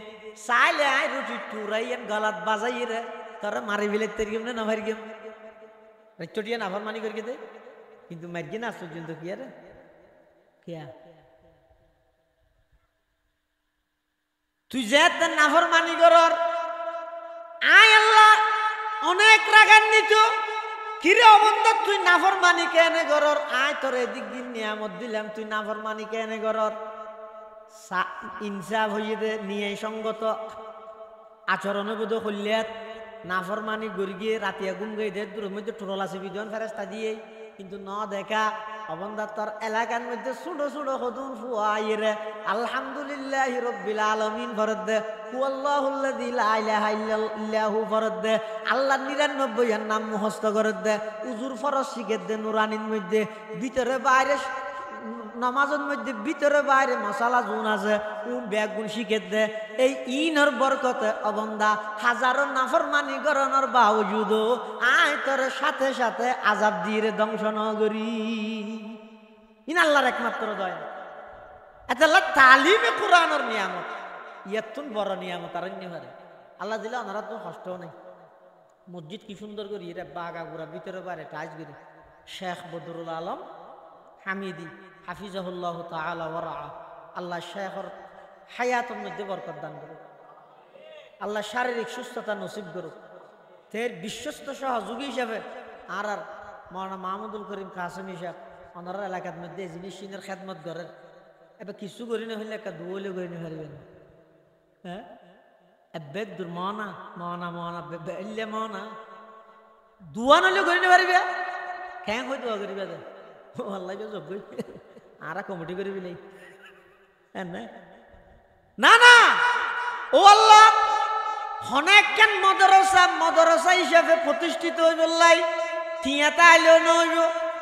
চাইলে আয় রুটি টুরাইয়েন গলাত বাজাইয়ে রে তোরা মারি বিলে তের গেম না ভারি গেম রাজ্যটিয়া নাফর মানি করি দে কিন্তু মারিয়ে না পর্যন্ত কি আরে কিয়া তুই যে নাফর মানি করর আয় আল্লাহ অনেক রাগান্বিত কিরে অবন্ধা তুই নাফর মানি কেনে করর আয় তোর এদিক দিন নিয়ামত দিলাম তুই নাফর মানি কেনে করর ইনসাফ হইয়ে দে নিয়ে সঙ্গত আচরণ বোধ কল্যাত নাফর মানি গড়ি গিয়ে রাতিয়া গুম গিয়ে দে দূরের মধ্যে টোরল আছে বিজন ফেরেস্তা দিয়ে কিন্তু ন দেখা অবন্ধা তোর এলাকার মধ্যে ছোট ছোট হদুন ফুয়াইরে আলহামদুলিল্লাহ রব্বিল আলামিন ফরদ দে হুয়াল্লাহুল্লাযী লা ইলাহা ইল্লাহু ফরদ দে আল্লাহ 99 এর নাম মুখস্থ করে দে উজুর ফরজ শিখে দে নুরানির মধ্যে ভিতরে বাইরে নামাজের মধ্যে ভিতরে বাইরে মশালা জুন আছে ব্যাগ গুণ শিখে দে এই ইনর বরকতে অবন্ধা হাজারো নাফরমানি গরনের বাউজুদ আয় তোর সাথে সাথে আজাব দিয়ে ধ্বংস নগরী ইন আল্লাহর একমাত্র দয়া এত আল্লাহ তালিমে কোরআনের নিয়ামত ইয়াতুন বড় নিয়ামত আর অন্য হারে আল্লাহ দিলে ওনারা তো কষ্টও নেই মসজিদ কি সুন্দর করি এটা বাগা গুড়া ভিতরে বাইরে টাইজ করি শেখ বদরুল আলম হামিদি হাফিজাহুল্লাহ তাআলা ওয়া রাআ আল্লাহ শেখর হায়াতের মধ্যে বরকত দান করুক আল্লাহ শারীরিক সুস্থতা নসিব করুক তের বিশ্বস্ত সহযোগী হিসাবে আর মাওলানা মাহমুদুল করিম কাসেমি সাহেব ওনার এলাকার মধ্যে জিনিসের খেদমত করেন এবার কিছু করি না হইলে একটা দুলে করি না পারবেন হ্যাঁ বেদ দূর মনা মনা মনা বেলে মনা দুয়া নলে করি না পারবে খ্যাং হয়ে দোয়া করিবে আল্লাহ যোগ্য আর কমিটি করে বিলাই না না ও আল্লাহ অনেক কেন মদরসা হিসাবে প্রতিষ্ঠিত হয়ে বললাই টিয়া তাইলেও নইব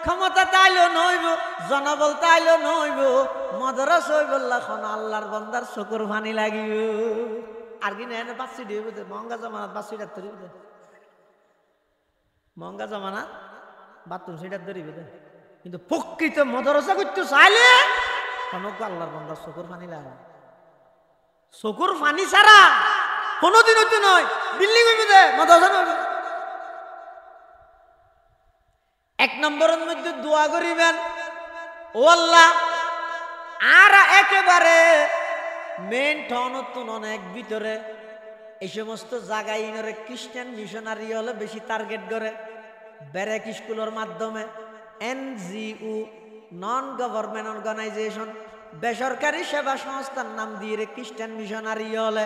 ক্ষমতা তাইলেও নইব জনবল তাইলেও নইব মদরসা হয়ে বললা খন আল্লাহর বন্দার চকুর ফানি লাগিব আর কি না বাচ্চি দিয়ে মহঙ্গা জমানাত বাচ্চিটার ধরিব মহঙ্গা জমানাত বাথরুম সেটার ধরিবে কিন্তু প্রকৃত মদরসা করতে চাইলে কোনক আল্লাহর বন্দার চকুর পানি লাগে চকুর পানি ছাড়া কোনোদিন হইতে নয় বিল্ডিং হইবে দে মদরসা নইবে এক নম্বরের মধ্যে দোয়া করিবেন ও আল্লাহ আর একেবারে মেন টাউনতুন অনেক ভিতরে এই সমস্ত জায়গায় ইনরে খ্রিস্টান মিশনারি হলে বেশি টার্গেট করে ব্যারেক স্কুলের মাধ্যমে NGO, নন গভর্নমেন্ট অর্গানাইজেশন, বেসরকারি সেবা সংস্থার নাম দিয়ে খ্রিস্টান মিশনারি হলে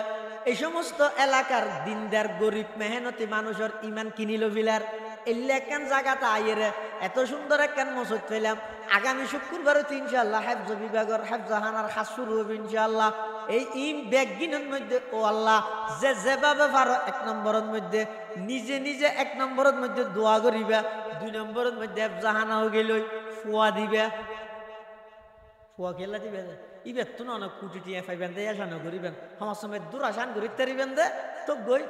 এই সমস্ত এলাকার দিনদার গরিব মেহনতি মানুষের ইমান কিনিল ফিলার এলে একখান জায়গাটা আইয়েরে এত সুন্দর একখান মসজিদ পেলাম। আগামী শুক্রবারে ইনশাআল্লাহ হেফজ বিভাগের হেফজাহানার খাস শুরু হবে ইনশাআল্লাহ। এই ব্যাগিনের মধ্যে ও আল্লাহ যেভাবে পারো 1 নম্বরের মধ্যে নিজে নিজে 1 নম্বরের মধ্যে দোয়া করিবা, 2 নম্বরের মধ্যে হেফজাহানা হয়ে গেল ফুয়া দিবা, ফুয়া খেলা দিবেন ইবের তো না অনেক কুটি টিয়া পাইবেন দে আসানো করিবেন আমার সময় দূর আসান করি তারিবেন দে তো গই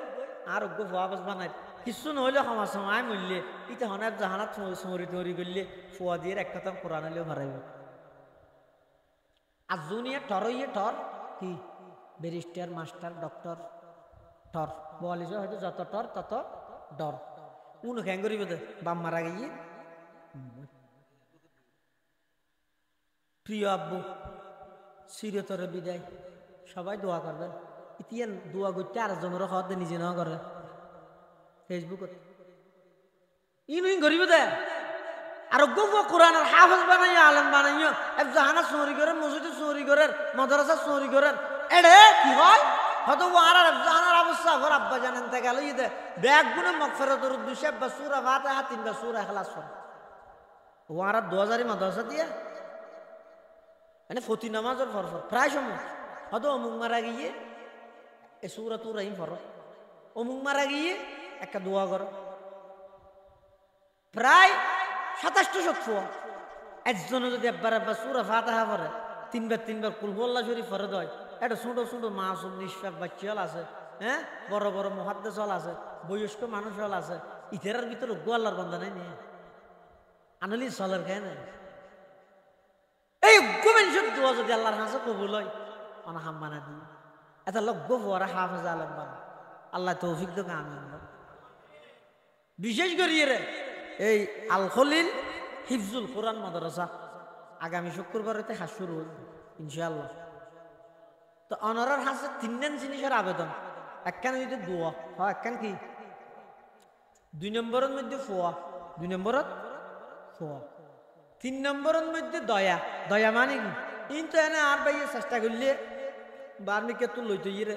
আর ফুয়া বাস বানাই কিছু নহলে আমার সময় মূল্যে ইতে হনার জাহানাত সমরি তৈরি করলে ফুয়া দিয়ে এক কথা কোরআন হলেও হারাইব। আর জুনিয়া টরইয়ে টর কি ব্যারিস্টার মাস্টার ডক্টর টর বলিস হয়তো যত টর তত ডর উন খেং করিব দে বাম মারা গিয়ে। প্রিয় আব্বু চিরতরে বিদায়, সবাই দোয়া করবেন। ইতিয়ান দোয়া করতে আর জনের হতে নিজে না করে ফেসবুকত ইনুই করিব দে আর কোরআনের হাফেজ বানাইয়া আলেম বানাইয়া জাহানা চুরি করেন মসজিদে চুরি করেন মাদ্রাসা চুরি করেন এডে কি হয় হয়তো আর জাহানার অবস্থা ঘর আব্বা জানেন তে গেল ইদে ব্যাগ গুনে মগফিরাতুর উদ্দেশ্যে বা সূরা ফাতিহা 3বার সূরা ইখলাস পড়ে ওয়ারা 2000 মাদ্রাসা দিয়া মানে ফতি নামাজের ফরফর প্রায় সময় হয়তো অমুক মারা গিয়ে এ সূরাতুর রহিম ফর অমুক মারা গিয়ে একটা দোয়া করো প্রায় 2700 একজনে যদি একবার সূরা ফাতিহা পড়ে 3বার কুল হুয়াল্লাহ শরীফ ফরজ হয়। এটা ছোট ছোট মাসুম নিষ্পাপ বাচ্চা আছে, হ্যাঁ বড় বড় মুহাদ্দিস আছে, বয়স্ক মানুষ আছে, ইতেরার ভিতরে গোয়াল্লার বান্দা নাই নিয়ে আনলি সলার খায় না। এই গোমেন্সর দোয়া যদি আল্লাহর কাছে কবুল হয় অনা হাম্মানা দিয়ে এটা লোক গোফরা হাফেজ আলেম বানা আল্লাহ তৌফিক দোকা আমিন। বিশেষ করিয়ে রে এই আল খলিল হিফজুল কোরআন মাদ্রাসা আগামী শুক্রবারেতে হাস শুরু হল ইনশাআল্লাহ। তো অনারার হাসে 3 জিনিসের আবেদন, একখান যদি দোয়া হয়, একখান কি 2 নম্বরের মধ্যে ফোয়া, 2 নম্বরত ফোয়া, 3 নম্বরের মধ্যে দয়া। দয়া মানে কি কিন্তু এনে আর বাইয়ে চেষ্টা করলে বার্মিকে তো লইতে ইয়ে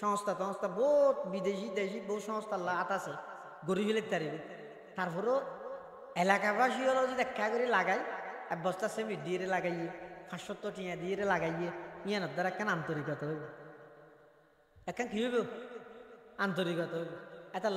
সংস্থা বহুত বিদেশি দেশি বহু সংস্থা লাট আছে গরিব হলে তারিবে তারপরেও এলাকাবাসী হলো যদি দেখা করে লাগাই এক বস্তা সেমি দিয়ে লাগাইয়ে 500 টিয়া দিয়ে লাগাইয়ে ইয়ানোর দ্বারা একখান আন্তরিকতা হইব, একখান কি হইব আন্তরিকতা হইব। এটা